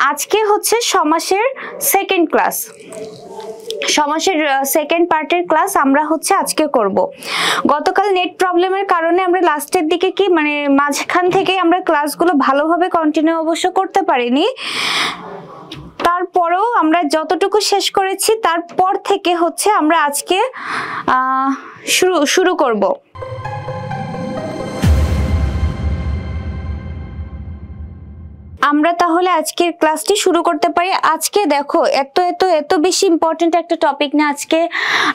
আজকে হচ্ছে সমাসের সেকেন্ড ক্লাস, সমাসের সেকেন্ড পার্টের ক্লাস আমরা হচ্ছে আজকে করব। গতকাল নেট প্রবলেমের কারণে আমরা লাস্টের দিকে কি মানে মাঝখান থেকে আমরা ক্লাসগুলো ভালোভাবে কন্টিনিউ অবশ্য করতে পারিনি, তারপরেও আমরা যতটুকু শেষ করেছি তারপর থেকে হচ্ছে আমরা আজকে শুরু করব। আমরা তাহলে আজকের ক্লাসটি শুরু করতে পারি। আজকে দেখো এত বেশি ইম্পর্টেন্ট একটা টপিক না আজকে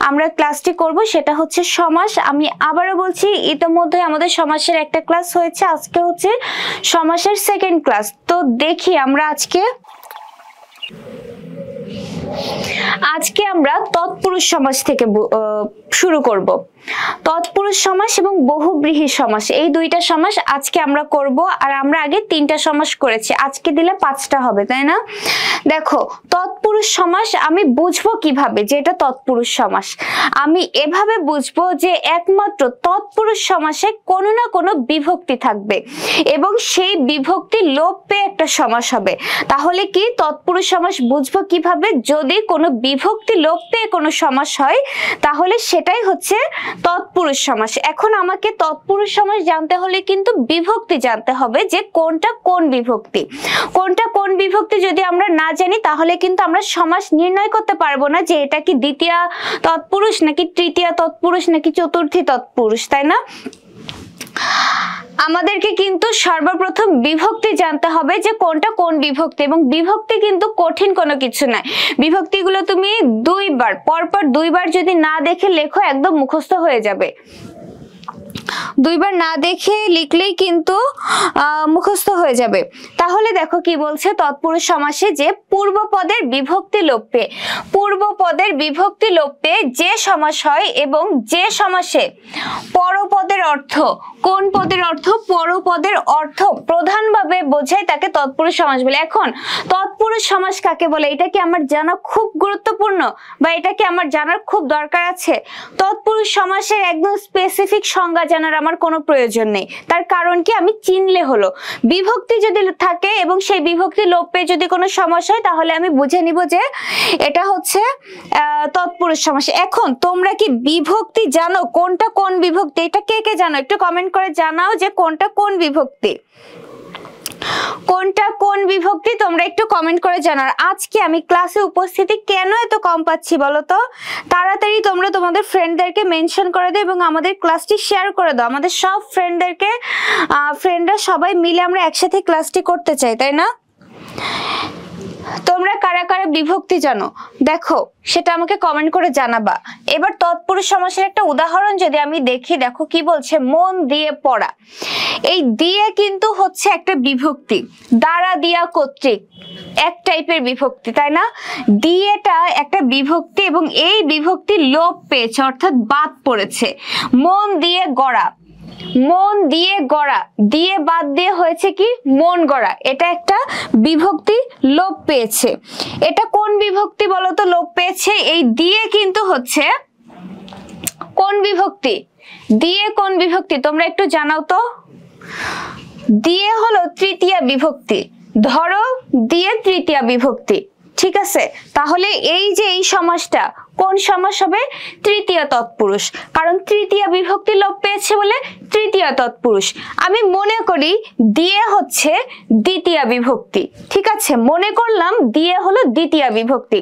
আমরা ক্লাসটি করব, সেটা হচ্ছে সমাস। আমি আবারও বলছি, ইতিমধ্যে আমাদের সমাসের একটা ক্লাস হয়েছে, আজকে হচ্ছে সমাসের সেকেন্ড ক্লাস। তো দেখি আমরা আজকে আমরা তৎপুরুষ সমাস থেকে শুরু করব। তৎপুরুষ সমাস এবং বহুব্রীহি সমাস, এই দুইটা সমাস আজকে আমরা করব। আর আমরা আগে 3টা সমাস করেছি, আজকে দিলে 5টা হবে, তাই না? দেখো, তৎপুরুষ সমাস আমি বুঝবো কিভাবে যে এটা তৎপুরুষ সমাস? আমি এভাবে বুঝবো যে একমাত্র তৎপুরুষ সমাসে কোনো না কোনো বিভক্তি থাকবে এবং সেই বিভক্তি লোপ পেয়ে একটা সমাস হবে। তাহলে কি তৎপুরুষ সমাস বুঝবো কিভাবে? যদি কোনো বিভক্তি লোপ পেয়ে কোনো সমাস হয় তাহলে সেটাই হচ্ছে তৎপুরুষ সমাস। এখন আমাকে তৎপুরুষ সমাস জানতে হলে কিন্তু বিভক্তি জানতে হবে, যে কোনটা কোন বিভক্তি। কোনটা কোন বিভক্তি যদি আমরা না জানি তাহলে কিন্তু আমরা সমাস নির্ণয় করতে পারবো না যে এটা কি দ্বিতীয় তৎপুরুষ নাকি তৃতীয় তৎপুরুষ নাকি চতুর্থী তৎপুরুষ, তাই না? আমাদেরকে কিন্তু সর্বপ্রথম বিভক্তি জানতে হবে যে কোনটা কোন বিভক্তি, এবং বিভক্তি কিন্তু কঠিন কোনো কিছু নাই। বিভক্তিগুলো তুমি পরপর দুইবার যদি না দেখে লেখো একদম মুখস্থ হয়ে যাবে। দুইবার না দেখে লিখলেই কিন্তু মুখস্থ হয়ে যাবে। তাহলে দেখো কি বলছে তৎপুরুষ সমাসে, যে পূর্বপদের বিভক্তি লোপে, পূর্বপদের বিভক্তি লোপে যে সমাস হয় এবং যে সমাসে পরপদের অর্থ, কোন পদের অর্থ? পরপদের অর্থ প্রধানভাবে বোঝায় তাকে তৎপুরুষ সমাস বলে। এখন তৎপুরুষ সমাস কাকে বলে এটা কি আমার জানা খুব গুরুত্বপূর্ণ, বা এটা কি আমার জানার খুব দরকার আছে? তৎপুরুষ সমাসের একদম স্পেসিফিক সংজ্ঞা জানার আমার কোনো প্রয়োজন নেই। তার কারণ কি, আমি চিনলে হলো। বিভক্তি যদি থাকে এবং সেই বিভক্তি লোপ পেয়ে যদি কোনো সমাস হয় তাহলে আমি বুঝে নিব যে এটা হচ্ছে তৎপুরুষ সমাস। এখন তোমরা কি বিভক্তি জানো? কোনটা কোন বিভক্তি এটা কে কে জানো? একটু কমেন্ট করে জানাও যে কোনটা কোন বিভক্তি। কোনটা কোন বিভক্তি তোমরা একটু কমেন্ট করে জানার। আজকে আমি ক্লাসে উপস্থিতি কেন এত কম পাচ্ছি বলো তো? তাড়াতাড়ি তোমরা তোমাদের ফ্রেন্ডদেরকে মেনশন করে দাও এবং আমাদের ক্লাসটি শেয়ার করে দাও। আমাদের সব ফ্রেন্ডদেরকে, ফ্রেন্ডরা সবাই মিলে আমরা একসাথে ক্লাসটি করতে চাই, তাই না? তোমরা কারা কারা বিভক্তি জানো দেখো, সেটা আমাকে কমেন্ট করে জানাবা। এবার তৎপুরুষ সমাসের একটা উদাহরণ যদি আমি দেখি, দেখো কি বলছে, মন দিয়ে পড়া। এই দিয়ে কিন্তু হচ্ছে একটা বিভক্তি, দ্বারা দিয়া কর্তৃক এক টাইপের বিভক্তি, তাই না? দিয়েটা একটা বিভক্তি এবং এই বিভক্তি লোপ পেয়েছে, অর্থাৎ বাদ পড়েছে। মন দিয়ে গড়া, মন দিয়ে গড়া, দিয়ে বাদ দিয়ে হয়েছে কি মন গড়া, এটা একটা বিভক্তি লোপ পেয়েছে। এটা কোন বিভক্তি বলতো লোপ পেয়েছে? এই দিয়ে কিন্তু হচ্ছে কোন বিভক্তি? দিয়ে কোন বিভক্তি তোমরা একটু জানাও তো। দিয়ে হলো তৃতীয়া বিভক্তি, ধরো দিয়ে তৃতীয়া বিভক্তি, ঠিক আছে? তাহলে এই যে এই সমাসটা কোন সমাস হবে? তৃতীয় তৎপুরুষ, কারণ তৃতীয় বিভক্তি লোপ পেয়েছে বলে তৃতীয় তৎপুরুষ। আমি মনে করি দিয়ে হচ্ছে দ্বিতীয় বিভক্তি, ঠিক আছে? মনে করলাম দিয়ে হলো দ্বিতীয় বিভক্তি।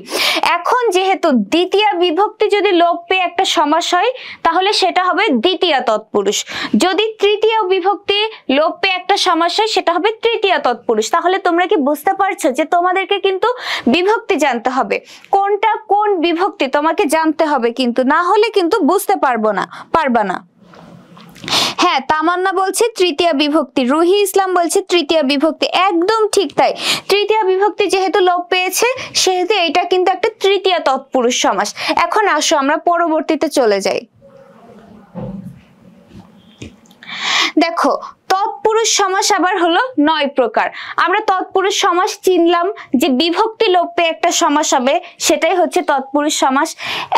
এখন যেহেতু দ্বিতীয় বিভক্তি যদি লোপ পেয়ে একটা সমাস হয় তাহলে সেটা হবে দ্বিতীয় তৎপুরুষ। যদি তৃতীয় বিভক্তি লোপ পেয়ে একটা সমাস হয় সেটা হবে তৃতীয় তৎপুরুষ। তাহলে তোমরা কি বুঝতে পারছো যে তোমাদেরকে কিন্তু বিভক্তি জানতে হবে, কোনটা কোন বিভক্তি তোমাকে জানতে হবে, কিন্তু না হলে কিন্তু বুঝতে পারবা না। হ্যাঁ, তামান্না বলছে তৃতীয় বিভক্তি, রুহি ইসলাম বলছে তৃতীয় বিভক্তি, একদম ঠিক তাই। তৃতীয় বিভক্তি যেহেতু লোপ পেয়েছে সেহেতু এটা কিন্তু একটা তৃতীয় তৎপুরুষ সমাস। এখন আসো আমরা পরবর্তীতে চলে যাই। দেখো তৎপুরুষ সমাস আবার হলো 9 প্রকার। আমরা তৎপুরুষ সমাস চিনলাম যে বিভক্তি লোপ পেয়ে একটা সমাস হবে, সেটাই হচ্ছে তৎপুরুষ সমাস।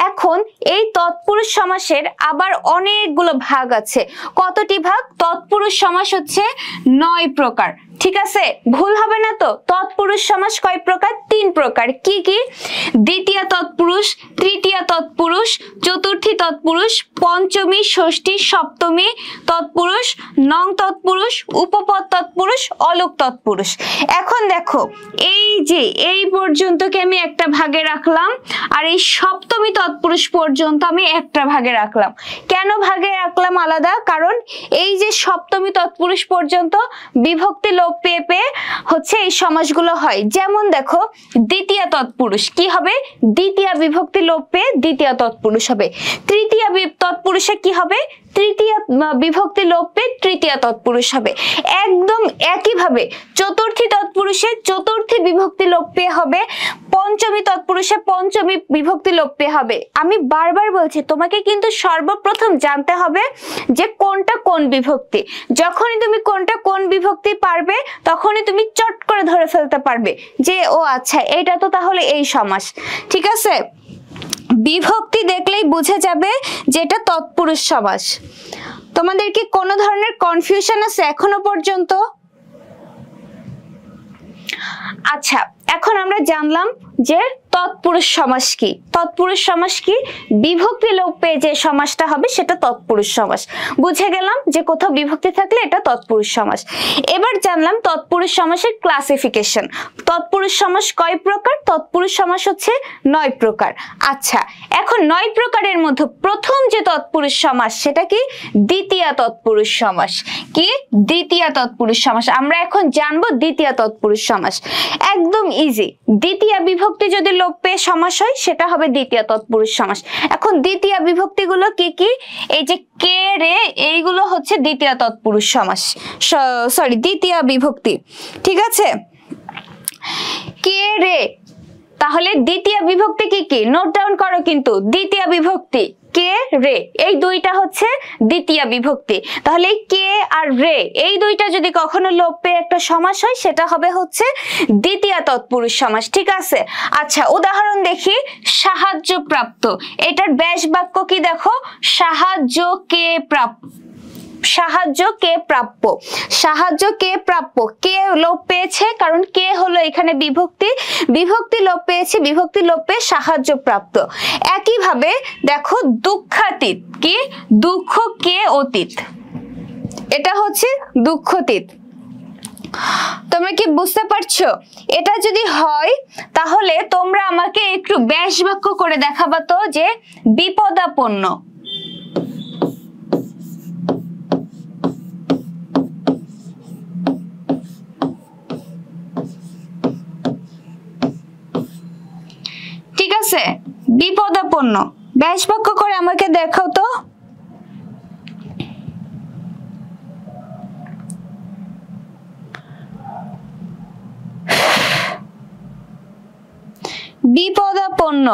এখন এই তৎপুরুষ সমাসের আবার অনেকগুলো ভাগ আছে। কতটি ভাগ? তৎপুরুষ সমাস হচ্ছে 9 প্রকার, ঠিক আছে, ভুল হবে না তো। তৎপুরুষ সমাস কয় প্রকার? 3 প্রকার। কি কি? দ্বিতীয় তৎপুরুষ, তৃতীয় তৎপুরুষ, চতুর্থী তৎপুরুষ, পঞ্চমী, ষষ্ঠী, সপ্তমী তৎপুরুষ, নং তৎপুরুষ, উপপদ তৎপুরুষ, অলোক তৎপুরুষ। এখন দেখো, এই যে এই পর্যন্তকে আমি একটা ভাগে রাখলাম, আর এই সপ্তমী তৎপুরুষ পর্যন্ত আমি একটা ভাগে রাখলাম। কেন ভাগে রাখলাম আলাদা? কারণ এই যে সপ্তমী তৎপুরুষ পর্যন্ত বিভক্তি লোপ পেয়ে পেয়ে হচ্ছে এই সমাসগুলো হয়। যেমন দেখো, দ্বিতীয় তৎপুরুষ কি হবে? দ্বিতীয় বিভক্তি লোপ পেয়ে দ্বিতীয় তৎপুরুষ হবে। তৃতীয় তৎপুরুষে কি হবে? তৃতীয় বিভক্তি লোপ পেয়ে তৃতীয় তৎপুরুষ হবে। একদম একইভাবে চতুর্থী তৎপুরুষে চতুর্থী বিভক্তি লোপ পেয়ে হবে, পঞ্চমী তৎপুরুষে পঞ্চমী বিভক্তি লোপ পেয়ে হবে। আমি বারবার বলছি, তোমাকে কিন্তু সর্বপ্রথম জানতে হবে যে কোনটা কোন বিভক্তি। যখনই তুমি কোনটা কোন বিভক্তি পারবে, তখনই তুমি চট করে ধরে ফেলতে পারবে যে ও আচ্ছা, এটা তো তাহলে এই সমাস। ঠিক আছে, বিভক্তি দেখলেই বুঝে যাবে যে এটা তৎপুরুষ সমাস। তোমাদের কি কোনো ধরনের কনফিউশন আছে এখনো পর্যন্ত? আচ্ছা, এখন আমরা জানলাম যে তৎপুরুষ সমাস কি। তৎপুরুষ সমাস কি? বিভক্তি লোপ পেয়ে যে সমাসটা হবে সেটা তৎপুরুষ সমাস। বুঝে গেলাম যে কোথাও বিভক্তি থাকলে এটা তৎপুরুষ সমাস। এবার জানলাম তৎপুরুষ সমাসের ক্লাসিফিকেশন। তৎপুরুষ সমাস কয় প্রকার? তৎপুরুষ সমাস হচ্ছে 9 প্রকার। আচ্ছা, এখন 9 প্রকারের মধ্যে প্রথম যে তৎপুরুষ সমাস সেটা কি? দ্বিতীয় তৎপুরুষ সমাস। কি? দ্বিতীয় তৎপুরুষ সমাস। আমরা এখন জানবো দ্বিতীয় তৎপুরুষ সমাস। একদম ইজি। দ্বিতীয় বিভক্তি যদি লোপ পেয়ে সমাস হয় সেটা হবে দ্বিতীয় তৎপুরুষ সমাস। এখন দ্বিতীয় বিভক্তি গুলো কি কি? এই যে কে, রে, এইগুলো হচ্ছে দ্বিতীয় তৎপুরুষ সমাস, সরি দ্বিতীয় বিভক্তি। ঠিক আছে, কে, রে, তাহলে দ্বিতীয় বিভক্তি কি কি? নোট ডাউন করো কিন্তু। দ্বিতীয় বিভক্তি কে, রে, এই দুইটা হচ্ছে দ্বিতীয় বিভক্তি। তাহলে এই কে আর রে এই দুইটা যদি কখনো লোপ পেয়ে একটা সমাস হয় সেটা হবে হচ্ছে দ্বিতীয় তৎপুরুষ সমাস। ঠিক আছে, আচ্ছা উদাহরণ দেখি। সাহায্য প্রাপ্ত, এটার ব্যাস বাক্য কি দেখো? সাহায্য কে প্রাপ্য, সাহায্য কে প্রাপ্য, সাহায্য কে প্রাপ্য। কে লোপ পেয়েছে কারণ কে হলো এখানে বিভক্তি, বিভক্তি লোপ পেয়েছে, বিভক্তি লোপ পেয়ে সাহায্য প্রাপ্ত। একইভাবে দেখো দুঃখাতীত, কি? দুঃখ কে অতীত, এটা হচ্ছে দুঃখতীত। তোমরা কি বুঝতে পারছো? এটা যদি হয় তাহলে তোমরা আমাকে একটু ব্যাস বাক্য করে দেখাবা তো, যে বিপদাপন্ন। ঠিক আছে, বিপদাপন্ন ব্যাস বাক্য করে আমাকে দেখাও তো। বিপদাপন্ন,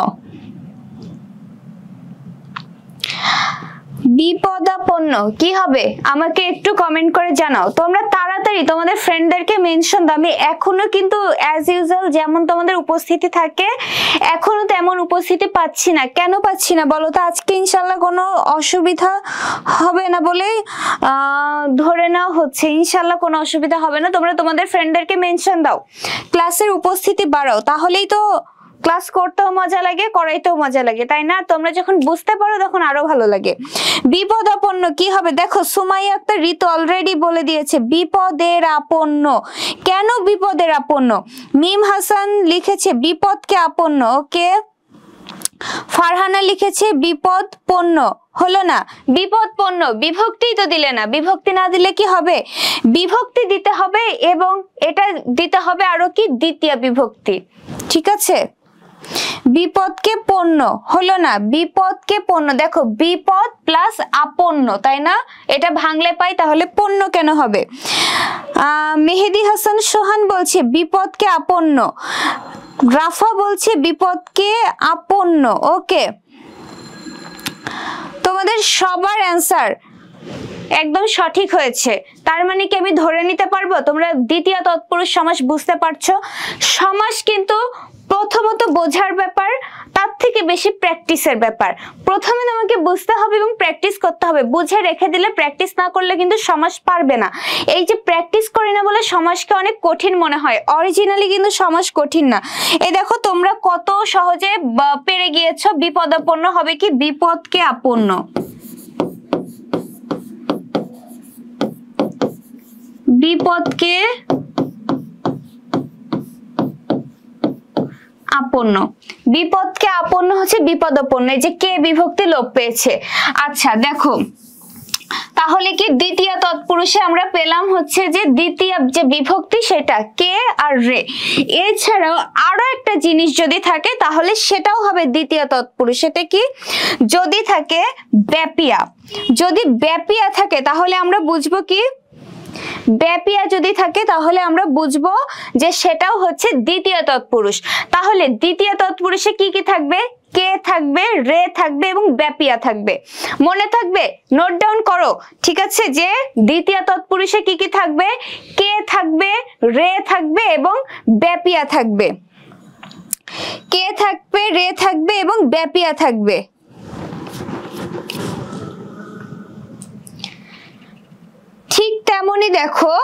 বিপদাপন্ন কি হবে আমাকে একটু কমেন্ট করে জানাও। তোমরা তাড়াতাড়ি তোমাদের ফ্রেন্ডদেরকে মেনশন দাও। আমি এখনো কিন্তু অ্যাজ ইউজুয়াল যেমন তোমাদের উপস্থিতি থাকে এখনো তেমন উপস্থিতি পাচ্ছি না। কেন পাচ্ছি না বলো তো? আজকে ইনশাল্লাহ কোনো অসুবিধা হবে না বলে ধরে নাও হচ্ছে। ইনশাল্লাহ কোনো অসুবিধা হবে না। তোমরা তোমাদের ফ্রেন্ডদেরকে মেনশন দাও, ক্লাসের উপস্থিতি বাড়াও, তাহলেই তো ক্লাস করতেও মজা লাগে, করাইতেও মজা লাগে, তাই না? তোমরা যখন বুঝতে পারো তখন আরো ভালো লাগে। বিপদাপন্ন কি হবে দেখো, সুমাইয়া আক্তার ঋতু অলরেডি বলে দিয়েছে বিপদের আপন্ন। কেন বিপদের আপন্ন? মিম হাসান লিখেছে বিপদকে আপন্ন। ওকে, ফারহানা লিখেছে বিপদ পণ্য। হলো না? বিপদ পণ্য বিভক্তি তো দিলে না। বিভক্তি না দিলে কি হবে? বিভক্তি দিতে হবে এবং এটা দিতে হবে আরো কি? দ্বিতীয় বিভক্তি। ঠিক আছে, বিপদকে পণ্য হলো না? বিপদকে পণ্য। দেখো বিপদ প্লাস আপন্ন, তাই না? এটা ভাঙলে পাই, তাহলে পণ্য কেন হবে? মেহেদি হাসান সোহান বলছে বিপদকে আপন্ন। রাফা বলছে বিপদকে আপন্ন। ওকে, তোমাদের সবার অ্যান্সার একদম সঠিক হয়েছে। তার মানে কি আমি ধরে নিতে পারবো তোমরা দ্বিতীয় তৎপুরুষ সমাস বুঝতে পারছো? সমাস কিন্তু প্রথমত বোঝার ব্যাপার, তার থেকে বেশি প্র্যাকটিসের ব্যাপার। প্রথমে তোমাকে বুঝতে হবে এবং প্র্যাকটিস করতে হবে। বুঝে রেখে দিলে, প্র্যাকটিস না করলে কিন্তু সমাস পারবে না। এই যে প্র্যাকটিস করি না বলে সমাসকে অনেক কঠিন মনে হয়, অরিজিনালি কিন্তু সমাস কঠিন না। এই দেখো তোমরা কত সহজে পেরে গিয়েছো। বিপদাপন্ন হবে কি? বিপদকে আপন্ন। বিপদকে আপন্ন। বিপদকে আপন্ন হচ্ছে বিপদাপন্ন। এই যে কে বিভক্তি লোপ পেয়েছে। আচ্ছা দেখো, তাহলে কি দ্বিতীয় তৎপুরুষে আমরা পেলাম হচ্ছে যে দ্বিতীয় যে বিভক্তি সেটা কে আর রে। এছাড়াও আরো একটা জিনিস যদি থাকে তাহলে সেটাও হবে দ্বিতীয় তৎপুরুষ। সেটা কি? যদি থাকে ব্যাপিয়া। যদি ব্যাপিয়া থাকে তাহলে আমরা বুঝবো কি? ব্যাপিয়া যদি থাকে তাহলে আমরা বুঝবো যে সেটাও হচ্ছে দ্বিতীয় তৎপুরুষ। তাহলে দ্বিতীয় তৎপুরুষে কি কি থাকবে? কে থাকবে, রে থাকবে এবং ব্যাপিয়া থাকবে। মনে থাকবে? নোট ডাউন করো। ঠিক আছে, যে দ্বিতীয় তৎপুরুষে কি কি থাকবে? কে থাকবে, রে থাকবে এবং ব্যাপিয়া থাকবে। কে থাকবে, রে থাকবে এবং ব্যাপিয়া থাকবে। ঠিক তেমনি দেখো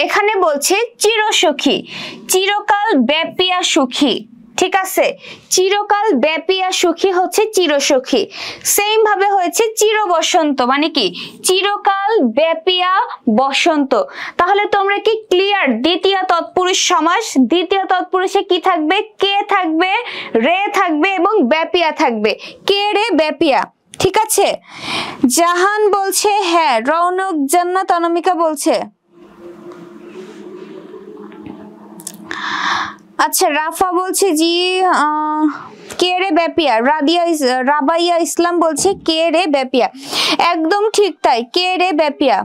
এখানে বলছে চিরসুখী, চিরকাল ব্যাপিয়া সুখী। ঠিক আছে, চিরকাল ব্যাপিয়া সুখী হচ্ছে চিরসুখী। সেম ভাবে হয়েছে চির বসন্ত, মানে কি? চিরকাল ব্যাপিয়া বসন্ত। তাহলে তোমরা কি ক্লিয়ার? দ্বিতীয় তৎপুরুষ সমাস। দ্বিতীয় তৎপুরুষে কি থাকবে? কে থাকবে, রে থাকবে এবং ব্যাপিয়া থাকবে। কে, রে, ব্যাপিয়া। ঠিক আছে। জাহান বলছে হ্যাঁ। রৌনক, জান্নাত, অনামিকা বলছে। আচ্ছা, রাফা বলছে জি কে রে ব্যাপিয়া। রাবাইয়া ইসলাম বলছে কে রে ব্যাপিয়া। একদম ঠিক তাই, কে রে ব্যাপিয়া।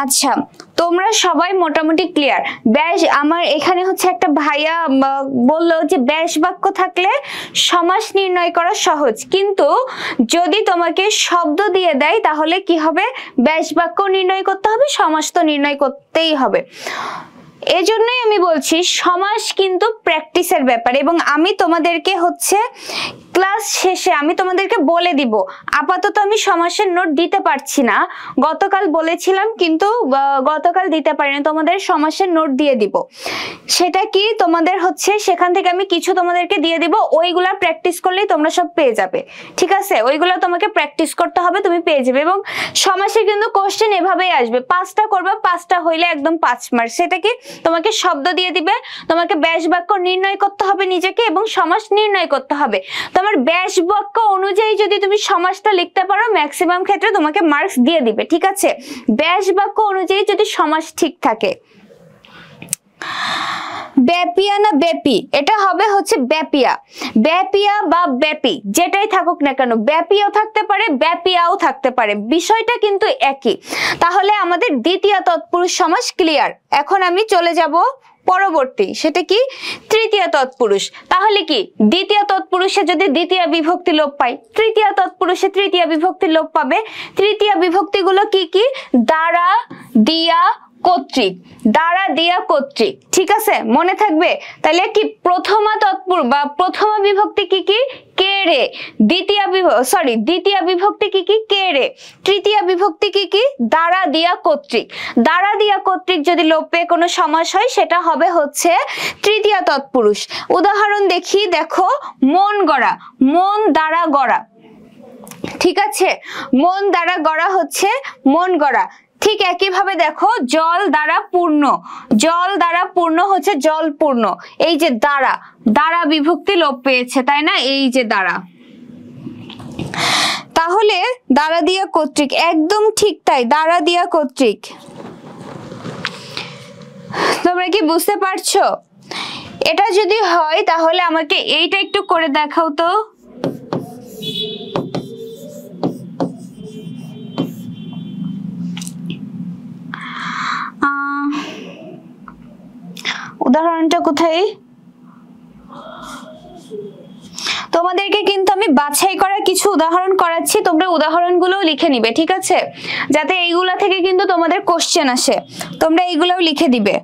আচ্ছা, তোমরা সবাই মোটামুটি ক্লিয়ার। ব্যাস আমার এখানে হচ্ছে একটা ভাইয়া বললো যে ব্যাস বাক্য থাকলে সমাস নির্ণয় করা সহজ, কিন্তু যদি তোমাকে শব্দ দিয়ে দেয় তাহলে কি হবে? ব্যাস বাক্য নির্ণয় করতে হবে, সমাস তো নির্ণয় করতেই হবে। এজন্যই আমি বলছি সমাস কিন্তু প্র্যাকটিসের ব্যাপার। এবং আমি তোমাদেরকে হচ্ছে ক্লাস শেষে আমি তোমাদেরকে বলে দিব। আপাতত আমি সমাসের নোট দিতে পারছি না, গতকাল বলেছিলাম কিন্তু গতকাল দিতে পারিনি। তোমাদের সমাসের নোট দিয়ে দিব। সেটা কি তোমাদের হচ্ছে সেখান থেকে আমি কিছু তোমাদেরকে দিয়ে দিব, ওইগুলা প্র্যাকটিস করলেই তোমরা সব পেয়ে যাবে। ঠিক আছে, ওইগুলা তোমাকে প্র্যাকটিস করতে হবে, তুমি পেয়ে যাবে। এবং সমাসে কিন্তু কোশ্চেন এভাবেই আসবে, 5টা করবে, 5টা হইলে একদম 5 মার্ক। সেটা কি? তোমাকে শব্দ দিয়ে দিবে, তোমাকে ব্যাস বাক্য নির্ণয় করতে হবে নিজেকে এবং সমাস নির্ণয় করতে হবে। তোমার ব্যাস বাক্য অনুযায়ী যদি তুমি সমাসটা লিখতে পারো ম্যাক্সিমাম ক্ষেত্রে তোমাকে মার্কস দিয়ে দিবে। ঠিক আছে, ব্যাস বাক্য অনুযায়ী যদি সমাস ঠিক থাকে। ব্যাপিয়া না ব্যাপী, এটা হবে হচ্ছে ব্যাপিয়া। ব্যাপিয়া বা ব্যাপী যেটাই থাকুক না কেন, ব্যাপিয়াও থাকতে পারে, ব্যাপিয়াও থাকতে পারে, বিষয়টা কিন্তু একই। তাহলে আমাদের দ্বিতীয় তৎপুরুষ সমাস ক্লিয়ার। এখন আমি চলে যাব পরবর্তী, সেটা কি? তৃতীয় তৎপুরুষ। তাহলে কি দ্বিতীয় তৎপুরুষে যদি দ্বিতীয় বিভক্তি লোপ পাই, তৃতীয় তৎপুরুষে তৃতীয় বিভক্তি লোপ পাবে। তৃতীয় বিভক্তিগুলো কি কি? দ্বারা, দিয়া, কর্তৃক। দ্বারা, দিয়া, কর্তৃক। ঠিক আছে, মনে থাকবে? তাহলে কি প্রথমা তৎপুরুষ বা প্রথমা বিভক্তি কি কি? কে রে। দ্বিতীয় বিভক্তি কি কি? কে রে। তৃতীয় বিভক্তি কি কি? দ্বারা, দিয়া, কর্তৃক। দ্বারা, দিয়া, কর্তৃক যদি লোপ পেয়ে কোনো সমাস হয় সেটা হবে হচ্ছে তৃতীয় তৎপুরুষ। উদাহরণ দেখি, দেখো মন গড়া, মন দ্বারা গড়া। ঠিক আছে, মন দ্বারা গড়া হচ্ছে মন গড়া। ঠিক একই ভাবে দেখো জল দ্বারা পূর্ণ, জল দ্বারা পূর্ণ হচ্ছে জল পূর্ণ। এই যে দ্বারা, দ্বারা বিভক্তি লোপ পেয়েছে, তাই না? এই যে দ্বারা। তাহলে দ্বারা দিয়া কর্তৃক, একদম ঠিক তাই, দ্বারা দিয়া কর্তৃক। তোমরা কি বুঝতে পারছো? এটা যদি হয় তাহলে আমাকে এইটা একটু করে দেখাও তো। উদাহরণটা কোথায়? তোমাদেরকে কিন্তু আমি বাছাই করা কিছু উদাহরণ করাচ্ছি, তোমরা উদাহরণগুলো লিখে নিবে, ঠিক আছে? যাতে এইগুলা থেকে কিন্তু তোমাদের কোশ্চেন আসে, তোমরা এইগুলোও লিখে দিবে।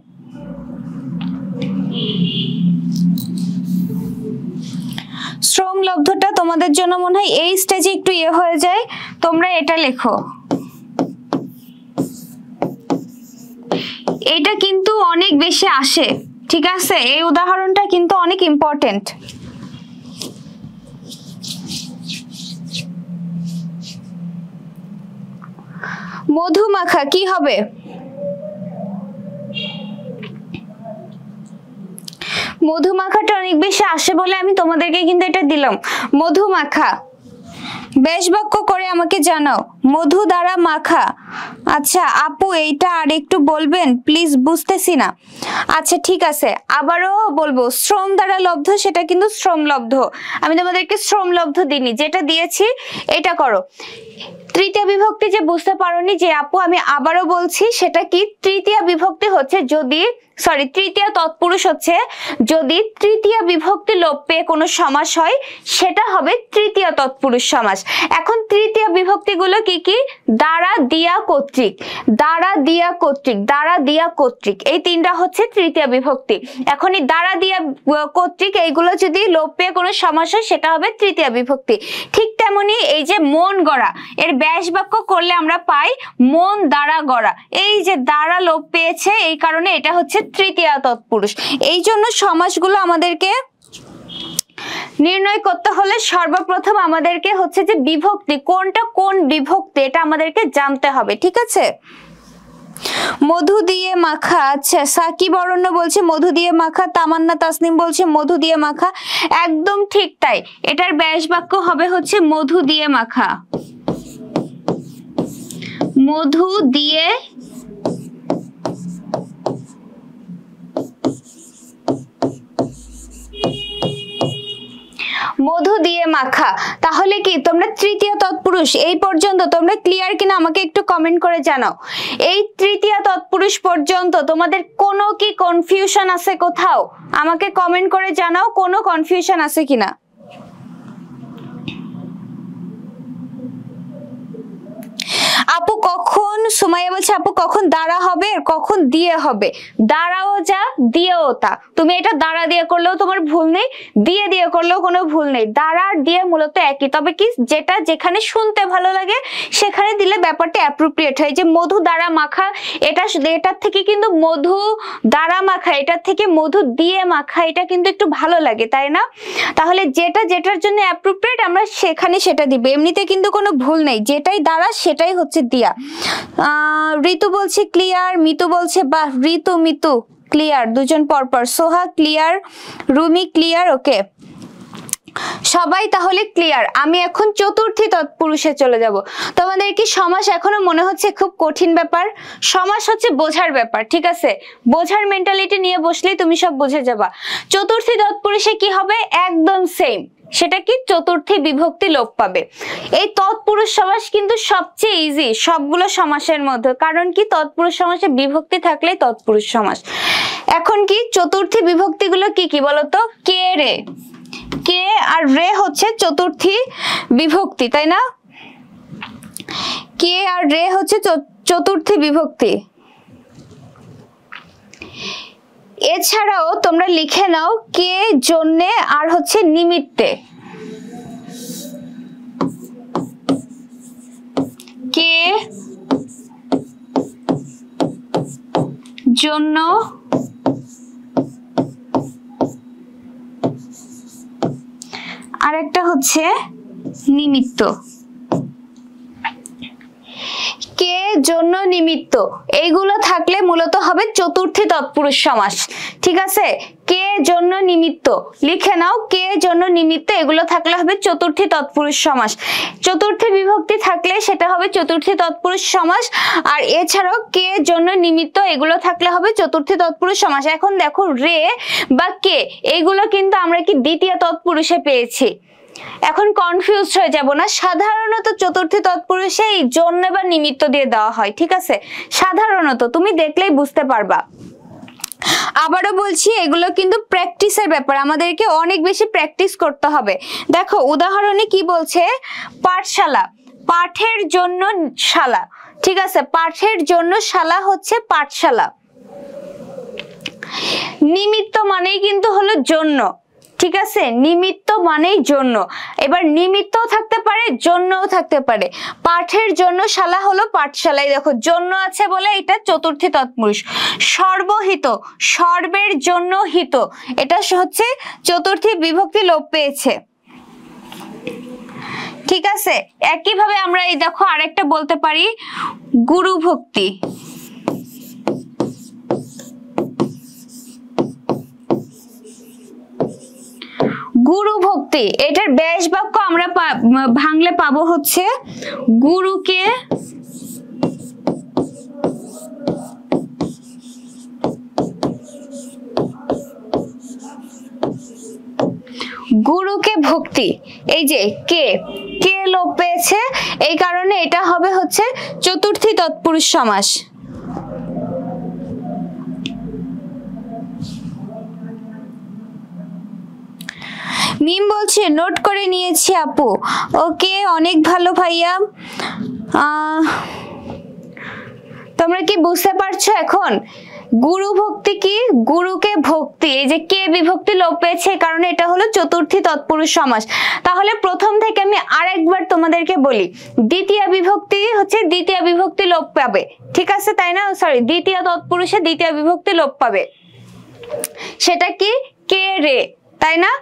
শ্রমলব্ধটা তোমাদের জন্য মনে হয় এই স্টেজে একটু হয়ে যায়, তোমরা এটা লেখো। এটা কিন্তু অনেক বেশি আসে, ঠিক আছে? এই উদাহরণটা কিন্তু অনেক ইম্পর্টেন্ট। মধুমাখা কি হবে? মধুমাখাটা অনেক বেশি আসে বলে আমি তোমাদেরকে কিন্তু এটা দিলাম। মধুমাখা বেশ বাক্য করে আমাকে জানাও। মধু দ্বারা মাখা। আচ্ছা আপু এইটা আর একটু বলবেন প্লিজ, বুঝতেছি না। আচ্ছা ঠিক আছে, আবারও বলবো। শ্রম দ্বারা লব্ধ, সেটা কিন্তু শ্রমলব্ধ। আমি তোমাদেরকে শ্রমলব্ধ দিইনি, যেটা দিয়েছি এটা করো। তৃতীয় বিভক্তি যে বুঝতে পারোনি যে আপু, আমি আবারও বলছি, সেটা কি? তৃতীয় বিভক্তি হচ্ছে যদি, সরি, তৃতীয় তৎপুরুষ হচ্ছে যদি তৃতীয় বিভক্তি লোপ পেয়ে কোনো সমাস হয়, সেটা হবে তৃতীয় তৎপুরুষ সমাস। এখন তৃতীয় বিভক্তি গুলো কি কি? দ্বারা, দিয়া, কর্তৃক। দ্বারা, দিয়া, কর্তৃক। দ্বারা, দিয়া, কর্তৃক, এই তিনটা হচ্ছে তৃতীয় বিভক্তি। এখন এই দ্বারা, দিয়া, কর্তৃক এইগুলো যদি লোপ পেয়ে কোনো সমাস হয়, সেটা হবে তৃতীয় বিভক্তি। ঠিক তেমনি এই যে মন গড়া, এর ব্যাস বাক্য করলে আমরা পাই মন দ্বারা গড়া। এই যে দ্বারা লোপ পেয়েছে, এই কারণে এটা হচ্ছে তৃতীয় তৎপুরুষ। এই জন্য সমাসগুলো আমাদেরকে নির্ণয় করতে হলে সর্বপ্রথম আমাদেরকে হচ্ছে যে বিভক্তি কোনটা, কোন বিভক্তি, এটা আমাদেরকে জানতে হবে, ঠিক আছে? মধু দিয়ে মাখা। আচ্ছা সাকিব অরণ্য বলছে মধু দিয়ে মাখা, তামান্না তাসনিম বলছে মধু দিয়ে মাখা, একদম ঠিক তাই। এটার ব্যাস বাক্য হবে হচ্ছে মধু দিয়ে মাখা। মধু দিয়ে মধু দিয়ে মাখা। তাহলে কি তোমরা তৃতীয় তৎপুরুষ এই পর্যন্ত তোমরা ক্লিয়ার কিনা আমাকে একটু কমেন্ট করে জানাও। এই তৃতীয় তৎপুরুষ পর্যন্ত তোমাদের কোনো কি কনফিউশন আছে কোথাও? আমাকে কমেন্ট করে জানাও কোনো কনফিউশন আছে কিনা। আপু কখন, সুমাইয়া বলছে আপু কখন দ্বারা হবে আর কখন দিয়ে হবে? দ্বারাও যা, দিয়েও তা। তুমি এটা দ্বারা দিয়ে করলেও তোমার ভুল নেই, দিয়ে দিয়ে করলেও কোনো ভুল নেই। দ্বারা আর দিয়ে মূলত একই, তবে কি যেটা যেখানে শুনতে ভালো লাগে সেখানে দিলে ব্যাপারটা অ্যাপ্রোপ্রিয়েট হয়। যে মধু দ্বারা মাখা, এটার থেকে কিন্তু মধু দ্বারা মাখা, এটার থেকে মধু দিয়ে মাখা, এটা কিন্তু একটু ভালো লাগে, তাই না? তাহলে যেটা যেটার জন্য অ্যাপ্রোপ্রিয়েট আমরা সেখানে সেটা দিব, এমনিতে কিন্তু কোনো ভুল নেই। যেটাই দ্বারা সেটাই হচ্ছে দিয়া। ঋতু বলছে ক্লিয়ার, মিতু বলছে বা ঋতু মিতু ক্লিয়ার, দুজন পরপর। সোহা ক্লিয়ার, রুমি ক্লিয়ার, ওকে সবাই তাহলে ক্লিয়ার। আমি এখন চতুর্থী তৎপুরুষে চলে যাব। তোমাদের কি সমাস এখনো মনে হচ্ছে খুব কঠিন ব্যাপার? সমাস হচ্ছে বোঝার ব্যাপার, ঠিক আছে? বোঝার মেন্টালিটি নিয়ে বসলেই তুমি সব বুঝে যাবা। চতুর্থী তৎপুরুষে কি হবে? একদম সেম, সেটা কি? চতুর্থী বিভক্তি লোপ পাবে। এই তৎপুরুষ সমাস কিন্তু সবচেয়ে ইজি সবগুলো সমাসের মধ্যে, কারণ কি তৎপুরুষ সমাসে বিভক্তি থাকলেই তৎপুরুষ সমাস। এখন কি চতুর্থী বিভক্তি গুলো কি কি বলতো? কে রে, কে আর রে হচ্ছে চতুর্থী বিভক্তি, তাই না? কে আর রে হচ্ছে চতুর্থী বিভক্তি। এছাড়াও তোমরা লিখে নাও কে জন্যে আর হচ্ছে নিমিত্তে। কে জন্য আর একটা হচ্ছে নিমিত্ত। কে জন্য নিমিত্ত এইগুলো থাকলে মূলত হবে চতুর্থী তৎপুরুষ সমাস, ঠিক আছে? কে জন্য নিমিত্ত লিখে নাও, কে জন্য নিমিত্ত এগুলো থাকলে হবে চতুর্থী তৎপুরুষ সমাস। চতুর্থী বিভক্তি থাকলে সেটা হবে চতুর্থী তৎপুরুষ সমাস, আর এছাড়াও কে জন্য নিমিত্ত এগুলো থাকলে হবে চতুর্থী তৎপুরুষ সমাস। এখন দেখো রে বা কে এইগুলো কিন্তু আমরা কি দ্বিতীয় তৎপুরুষে পেয়েছি। এখন কনফিউজ হয়ে যাব না। সাধারণত চতুর্থী তৎপুরুষে এই জন্য বা নিমিত্ত দিয়ে দেওয়া হয়, ঠিক আছে? সাধারণত তুমি দেখলেই বুঝতে পারবা। আবারও বলছি এগুলো কিন্তু প্র্যাকটিসের ব্যাপার, আমাদেরকে অনেক বেশি প্র্যাকটিস করতে হবে। দেখো উদাহরণে কি বলছে, পাঠশালা, পাঠের জন্য শালা, ঠিক আছে, পাঠের জন্য শালা হচ্ছে পাঠশালা। নিমিত্ত মানেই কিন্তু হলো জন্য, ঠিক আছে, নিমিত্ত মানেই জন্য। এবার নিমিত্তও থাকতে পারে, জন্যও থাকতে পারে। পাঠের জন্য শালা হলো পাঠশালায়, দেখো জন্য আছে বলে এটা চতুর্থী তৎপুরুষ। সর্বহিত, সর্বের জন্য হিত, এটা হচ্ছে চতুর্থী বিভক্তি লোপ পেয়েছে, ঠিক আছে। একইভাবে আমরা এই দেখো আরেকটা বলতে পারি গুরু ভক্তি। গুরু ভক্তি, এটার ব্যাস বাক্য আমরা ভাঙলে পাবো হচ্ছে গুরুকে গুরুকে ভক্তি। এই যে কে, কে লোপ পেয়েছে, এই কারণে এটা হবে হচ্ছে চতুর্থী তৎপুরুষ সমাস। মিম বলছে নোট করে নিয়েছি আপু। ওকে, অনেক ভালো ভাইয়া। তোমরা কি বুঝতে পারছো এখন গুরু ভক্তি কি, গুরুকে ভক্তি, এই যে কে বিভক্তি লোপ পেয়েছে কারণে এটা হলো চতুর্থী তৎপুরুষ সমাস। তাহলে প্রথম থেকে আমি আরেকবার তোমাদেরকে বলি, দ্বিতীয় বিভক্তি হচ্ছে দ্বিতীয় বিভক্তি লোপ পাবে, ঠিক আছে, তাই না, সরি, দ্বিতীয় তৎপুরুষে দ্বিতীয় বিভক্তি লোপ পাবে, সেটা কি কে রে, তাই না।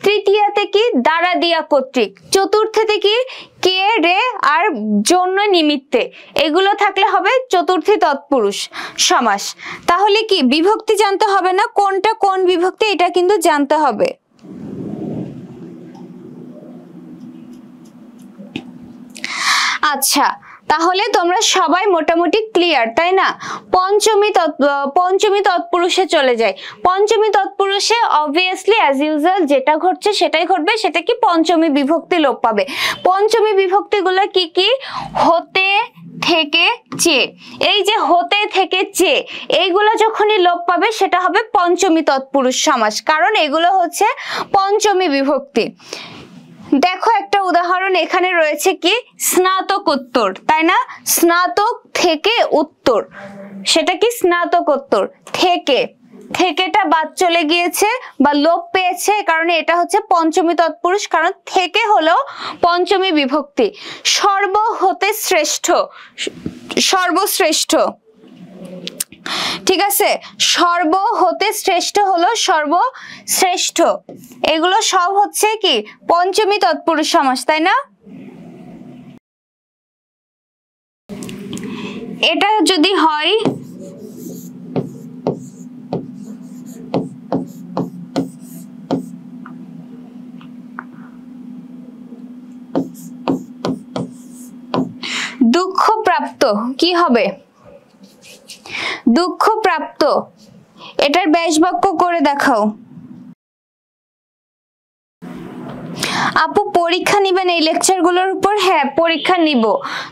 তৃতীয়তে কি দ্বারা দিয়া কর্তৃক, চতুর্থীতে কি কে রে আর জন্য নিমিত্তে, এগুলো থাকলে হবে চতুর্থী তৎপুরুষ সমাস। তাহলে কি বিভক্তি জানতে হবে না, কোনটা কোন বিভক্তি এটা কিন্তু জানতে হবে। আচ্ছা, তাহলে তোমরা সবাই মোটামুটি ক্লিয়ার, তাই না। পঞ্চমী তৎপুরুষে চলে যায়। পঞ্চমী তৎপুরুষে অবভিয়াসলি অ্যাজ ইউজুয়াল যেটা ঘটছে সেটাই ঘটবে, সেটা কি পঞ্চমী বিভক্তি লোপ পাবে। পঞ্চমী বিভক্তিগুলো কি কি, হতে থেকে চে, এই যে হতে থেকে চে এইগুলো যখনই লোপ পাবে সেটা হবে পঞ্চমী তৎপুরুষ সমাস, কারণ এগুলো হচ্ছে পঞ্চমী বিভক্তি। দেখো একটা উদাহরণ এখানে রয়েছে কি স্নাতকোত্তর, তাই না, স্নাতক থেকে উত্তর, সেটা কি স্নাতকোত্তর। থেকে, থেকেটা বাদ চলে গিয়েছে বা লোপ পেয়েছে কারণে এটা হচ্ছে পঞ্চমী তৎপুরুষ, কারণ থেকে হলো পঞ্চমী বিভক্তি। সর্ব হতে শ্রেষ্ঠ, সর্বশ্রেষ্ঠ, ঠিক আছে, সর্ব হতে শ্রেষ্ঠ হলো সর্বশ্রেষ্ঠ, এগুলো সব হচ্ছে কি পঞ্চমী তৎপুরুষ সমাস, তাই না। এটা যদি হয় দুঃখ প্রাপ্ত, কি হবে দুঃখ প্রাপ্ত, এটার ব্যাস বাক্য করে দেখাও। আপু পরীক্ষা নিবেন এই লেকচার গুলোর উপর? হ্যাঁ পরীক্ষা নিব।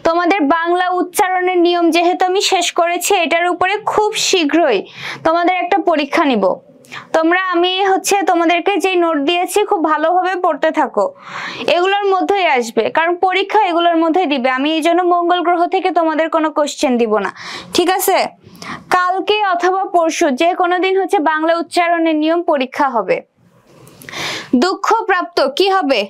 তোমাদের বাংলা উচ্চারণের নিয়ম যেহেতু আমি শেষ করেছি, এটার উপরে খুব শীঘ্রই তোমাদের একটা পরীক্ষা নিব। তোমরা আমি হচ্ছে তোমাদেরকে যে নোট দিয়েছি খুব ভালোভাবে পড়তে থাকো, এগুলোর মধ্যেই আসবে, কারণ পরীক্ষা এগুলোর মধ্যেই দিবে। আমি এই জন্য মঙ্গল গ্রহ থেকে তোমাদের কোনো কোশ্চেন দিব না, ঠিক আছে। কালকে অথবা পরশু যে কোনো দিন হচ্ছে বাংলা উচ্চারণের নিয়ম পরীক্ষা হবে। দুঃখ প্রাপ্ত কি হবে?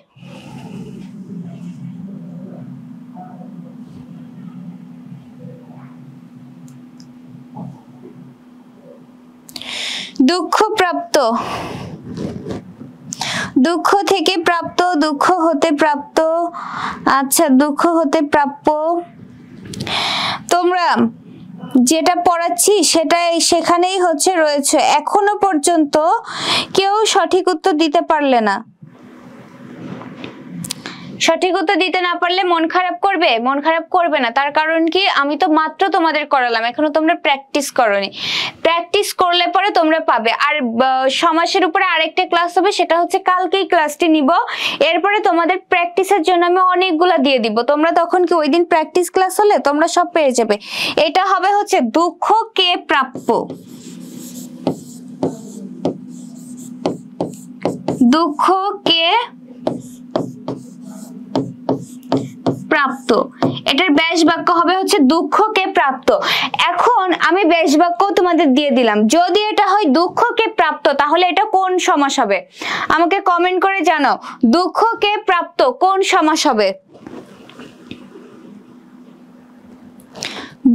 দুঃখ প্রাপ্ত, দুঃখ থেকে প্রাপ্ত, দুঃখ হতে প্রাপ্ত। আচ্ছা, দুঃখ হতে প্রাপ্য, তোমরা যেটা পড়াচ্ছি সেটাই সেখানেই হচ্ছে রয়েছে। এখনো পর্যন্ত কেউ সঠিক উত্তর দিতে পারলে না। সঠিক উত্তর দিতে না পারলে মন খারাপ করবে? মন খারাপ করবে না, তার কারণ কি আমি তো মাত্র তোমাদের করালাম, এখনো তোমরা প্র্যাকটিস করোনি। প্র্যাকটিস করলে পরে তোমরা পাবে। আর সমাসের উপরে আরেকটা ক্লাস হবে, সেটা হচ্ছে কালকেই ক্লাসটি নিব। এরপরে তোমাদের প্র্যাকটিসের জন্য আমি অনেকগুলা দিয়ে দিব, তোমরা তখন কি ওই দিন প্র্যাকটিস ক্লাস হলে তোমরা সব পেয়ে যাবে। এটা হবে হচ্ছে দুঃখ কে প্রাপ্য, দুঃখকে প্রাপ্ত, এটার ব্যাস বাক্য হবে হচ্ছে দুঃখকে প্রাপ্ত। এখন আমি ব্যাস বাক্য তোমাদের দিয়ে দিলাম, যদি এটা হয় দুঃখকে প্রাপ্ত তাহলে এটা কোন সমাস হবে? আমাকে কমেন্ট করে জানাও দুঃখকে প্রাপ্ত কোন সমাস হবে।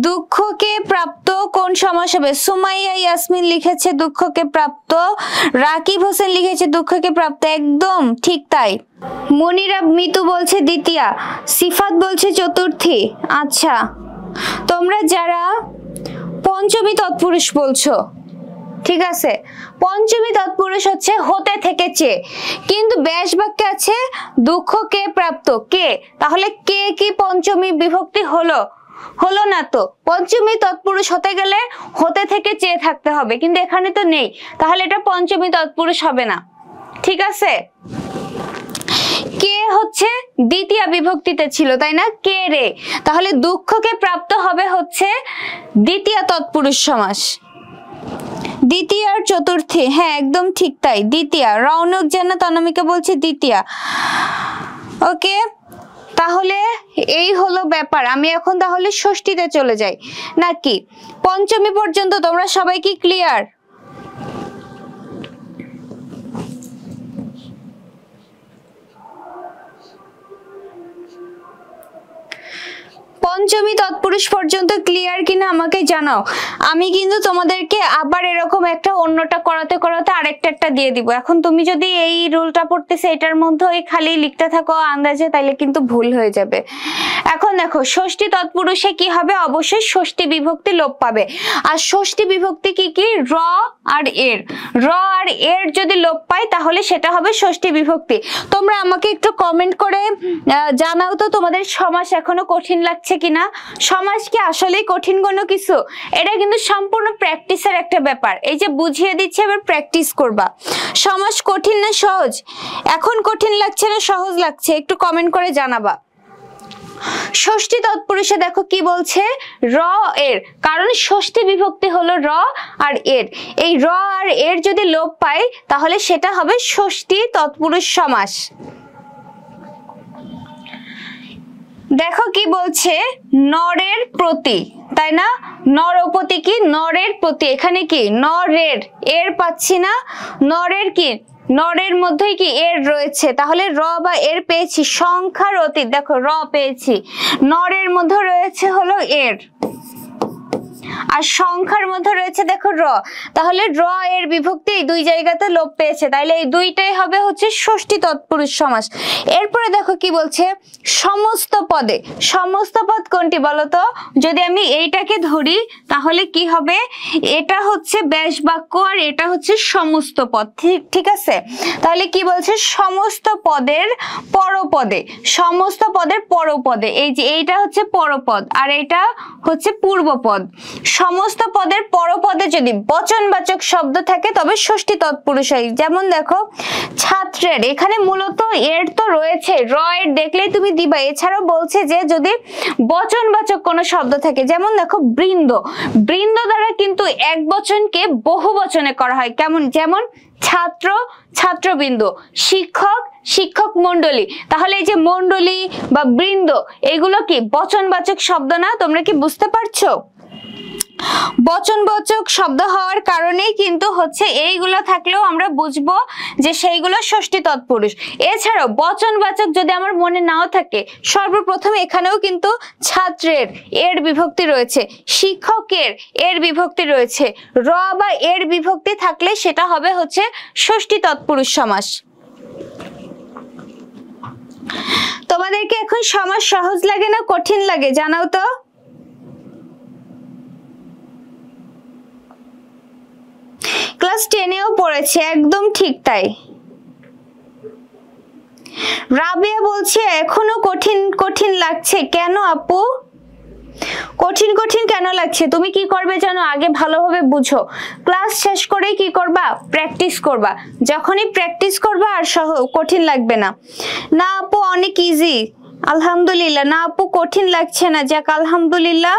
দুঃখকে প্রাপ্ত কোন সমাস হবে? সুমাইয়া ইয়াসমিন লিখেছে দুঃখকে প্রাপ্ত, রাকিব হোসেন লিখেছে দুঃখকে প্রাপ্ত, একদম ঠিক তাই। মনিরা মিতু বলছে দ্বিতীয়া, সিফাত বলছে চতুর্থী। আচ্ছা, তোমরা যারা পঞ্চমী তৎপুরুষ বলছো, ঠিক আছে, পঞ্চমী তৎপুরুষ হচ্ছে হতে থেকে চেয়ে, কিন্তু ব্যাস বাক্যে আছে দুঃখকে প্রাপ্ত কে, তাহলে কে কি পঞ্চমী বিভক্তি হলো? হলো না তো। পঞ্চমী তৎপুরুষ হতে গেলে হতে থেকে চেয়ে থাকতে হবে, কিন্তু এখানে তো নেই, তাহলে এটা পঞ্চমী তৎপুরুষ হবে না। ঠিক আছে, কে হচ্ছে দ্বিতীয় বিভক্তিতে ছিল, তাই না? কে রে, তাহলে দুঃখকে প্রাপ্ত হবে হচ্ছে দ্বিতীয় তৎপুরুষ সমাস। দ্বিতীয় আর চতুর্থী, হ্যাঁ একদম ঠিক তাই, দ্বিতীয়। রৌনক জান্নাত অনামিকা বলছে দ্বিতীয়। ওকে, তাহলে এই হলো ব্যাপার। আমি এখন তাহলে ষষ্ঠীতে চলে যাই নাকি? পঞ্চমী পর্যন্ত তোমরা সবাই কি ক্লিয়ার? পঞ্চমী তৎপুরুষ পর্যন্ত ক্লিয়ার কিনা আমাকে জানাও। আমি কিন্তু তোমাদেরকে আবার এরকম একটা অন্যটা করাতে করাতে আরেকটা দিয়ে দিব। এখন তুমি যদি এই রুলটা পড়তেছে এটার মধ্যে ওই খালি লিখতে থাকো আন্দাজে, তাইলে কিন্তু ভুল হয়ে যাবে। এখন দেখো ষষ্ঠী তৎপুরুষে কি হবে? অবশ্যই ষষ্ঠী বিভক্তি লোপ পাবে। আর ষষ্ঠী বিভক্তি কি কি? র আর এর, র আর এর যদি লোপ পায় তাহলে সেটা হবে ষষ্ঠী বিভক্তি। তোমরা আমাকে একটু কমেন্ট করে জানাও তো তোমাদের সমাস এখনো কঠিন লাগছে কিনা। সমাজ কি আসলেই কঠিন কোনো কিছু? এটা কিন্তু সম্পূর্ণ প্র্যাকটিসের একটা ব্যাপার। এই যে বুঝিয়ে দিচ্ছি, এবার প্র্যাকটিস করবা। সমাজ কঠিন না সহজ? এখন কঠিন লাগছে না সহজ লাগছে? একটু কমেন্ট করে জানাবা। ষষ্ঠী তৎপুরুষে দেখো কি বলছে, র এর, কারণ ষষ্ঠী বিভক্তি হলো র আর এর। এই র আর এর যদি লোপ পায় তাহলে সেটা হবে ষষ্ঠী তৎপুরুষ সমাস। দেখো কি বলছে, নরের প্রতি, তাই না? নরপতি কি? নরের প্রতি। এখানে কি নরের, এর পাচ্ছি না, নরের কি, নরের মধ্যেই কি এর রয়েছে, তাহলে র বা এর পেয়েছি। সংখ্যার অতীত, দেখো র পেয়েছি, নরের মধ্যে রয়েছে হলো এর, আর সংখ্যার মধ্যে রয়েছে দেখো র, তাহলে র এর বিভক্তি এই দুই জায়গাতে লোপ পেয়েছে, তাইলে এই দুইটাই হবে হচ্ছে ষষ্ঠী তৎপুরুষ সমাস। এরপরে দেখো কি বলছে, সমস্ত পদে। সমস্ত পদ কোনটি বলতো? যদি আমি এইটাকে ধরি তাহলে কি হবে, এটা হচ্ছে ব্যাস বাক্য আর এটা হচ্ছে সমস্ত পদ। ঠিক আছে, তাহলে কি বলছে, সমস্ত পদের পরপদে, সমস্ত পদের পরপদে, এই যে এইটা হচ্ছে পরপদ আর এটা হচ্ছে পূর্বপদ। সমস্ত পদের পরপদে যদি বচনবাচক শব্দ থাকে তবে ষষ্ঠী তৎপুরুষ হয়। যেমন দেখো ছাত্রের, এখানে মূলত এর তো রয়েছে, র এর দেখলেই তুমি দিবা। এছাড়াও বলছে যে যদি বচনবাচক কোনো শব্দ থাকে, যেমন দেখো বৃন্দ, বৃন্দ দ্বারা কিন্তু এক বচনকে বহু বচনে করা হয়। কেমন? যেমন ছাত্র, ছাত্রবৃন্দ, শিক্ষক, শিক্ষক মণ্ডলী। তাহলে এই যে মণ্ডলী বা বৃন্দ এগুলো কি বচনবাচক শব্দ না? তোমরা কি বুঝতে পারছো? বচনবাচক শব্দ হওয়ার কারণেই কিন্তু হচ্ছে এইগুলো থাকলেও আমরা বুঝবো যে সেইগুলো ষষ্ঠী তৎপুরুষ। এছাড়াও বচনবাচক যদি আমার মনে নাও থাকে, সর্বপ্রথম এখানেও কিন্তু ছাত্রের এর বিভক্তি রয়েছে, শিক্ষকের এর বিভক্তি রয়েছে, র বা এর বিভক্তি থাকলে সেটা হবে হচ্ছে ষষ্ঠী তৎপুরুষ সমাস। তোমাদেরকে এখন সমাস সহজ লাগে না কঠিন লাগে জানাও তো? ক্লাস 10-এও পড়েছে, একদম ঠিক তাই। রাবিয়া বলছে এখনো কঠিন কঠিন লাগছে। কেন আপু কঠিন কঠিন কেন লাগছে? তুমি কি করবে জানো? আগে ভালোভাবে বুঝো, ক্লাস শেষ করেই কি করবা? প্র্যাকটিস করবা। যখনই প্র্যাকটিস করবা আর কঠিন লাগবে না। না আপু অনেক ইজি, আলহামদুলিল্লাহ। না আপু কঠিন লাগছে না, যাক আলহামদুলিল্লাহ।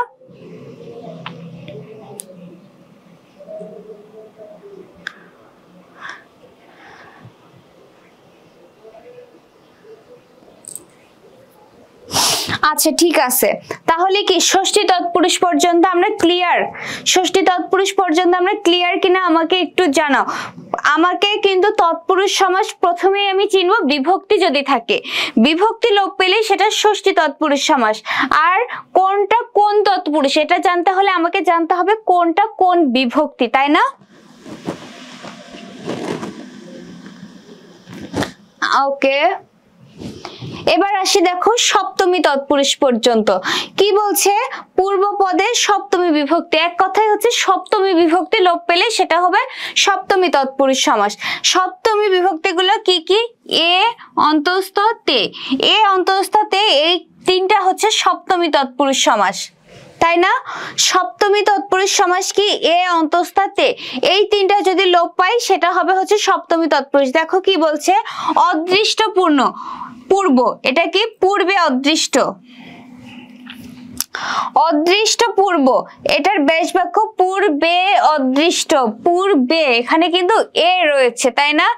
আচ্ছা ঠিক আছে, তাহলে কি ষষ্ঠী তৎপুরুষ পর্যন্ত আমরা ক্লিয়ার? ষষ্ঠী তৎপুরুষ পর্যন্ত আমরা ক্লিয়ার কিনা আমাকে একটু জানাও। আমাকে কিন্তু তৎপুরুষ সমাস প্রথমেই আমি চিনবো বিভক্তি যদি থাকে, বিভক্তি লোপ পেলেই সেটা ষষ্ঠী তৎপুরুষ সমাস। আর কোনটা কোন তৎপুরুষ এটা জানতে হলে আমাকে জানতে হবে কোনটা কোন বিভক্তি, তাই না? ওকে, এবার আসি দেখো সপ্তমী তৎপুরুষ পর্যন্ত কি বলছে। পূর্ব পদে সপ্তমী বিভক্তি, এক কথায় হচ্ছে সপ্তমী বিভক্তি লোপ পেলে সেটা হবে সপ্তমী তৎপুরুষ সমাস। সপ্তমী বিভক্তিগুলো কি কি? এ অন্তঃস্থ তে, এ অন্তঃস্থ তে, এই তিনটা হচ্ছে সপ্তমী তৎপুরুষ সমাস, তাই না? সপ্তমী তৎপুরুষ সমাস কি? এ অন্তঃস্থ তে, এই তিনটা যদি লোপ পাই সেটা হবে হচ্ছে সপ্তমী তৎপুরুষ। দেখো কি বলছে, অদৃষ্টপূর্ণ পূর্ব, এটা কি? পূর্বে অদৃষ্ট, অদৃষ্ট পূর্ব, এটার বেশ বাক্য পূর্বে অদৃষ্ট, পূর্বে, এখানে কিন্তু এ রয়েছে, তাই না?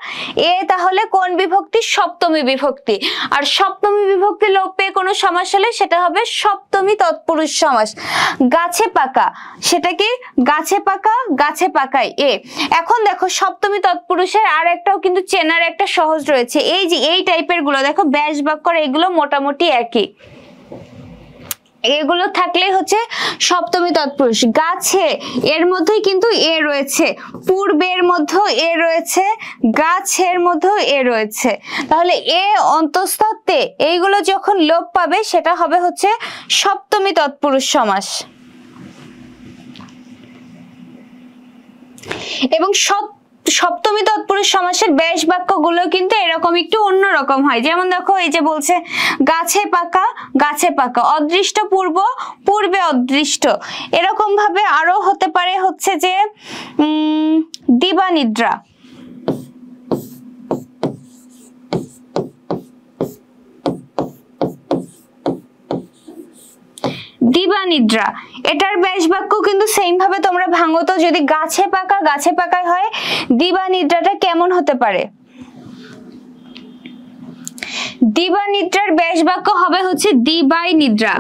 এ তাহলে কোন বিভক্তি? সপ্তমী বিভক্তি। আর সপ্তমী বিভক্তি লোপ পেয়ে কোনো সমাস হলে সেটা হবে সপ্তমী তৎপুরুষ সমাস। গাছে পাকা, সেটা কি? গাছে পাকা, গাছে পাকায় এ। এখন দেখো সপ্তমী তৎপুরুষের আর একটাও কিন্তু চেনার একটা সহজ রয়েছে, এই যে এই টাইপের গুলো দেখো ব্যাস বাক্যর, এগুলো মোটামুটি একই, এগুলো থাকলেই হচ্ছে সপ্তমী তৎপুরুষ। গাছে, এর মধ্যেই কিন্তু এ রয়েছে, পূর্বের মধ্যেও এ রয়েছে, গাছের মধ্যেও এ রয়েছে, তাহলে এ অন্তঃস্থ তে, এইগুলো যখন লোপ পাবে সেটা হবে হচ্ছে সপ্তমী তৎপুরুষ সমাস। এবং সপ্তমী তৎপুরুষ সমাসের ব্যাস বাক্যগুলো কিন্তু এরকম একটু অন্যরকম হয়। যেমন দেখো এই যে বলছে গাছে পাকা, গাছে পাকা, অদৃষ্ট পূর্ব, পূর্বে অদৃষ্ট। এরকম ভাবে আরো হতে পারে হচ্ছে যে দিবানিদ্রা, দিবানিদ্রা, এটার ব্যাস বাক্য কিন্তু সেম ভাবে তোমরা ভাঙো তো, যদি গাছে পাকা, গাছে পাকায় হয়, দিবানিদ্রাটা কেমন হতে পারে? দিবানিদ্রার ব্যাস বাক্য হবে হচ্ছে দিবাই নিদ্রা।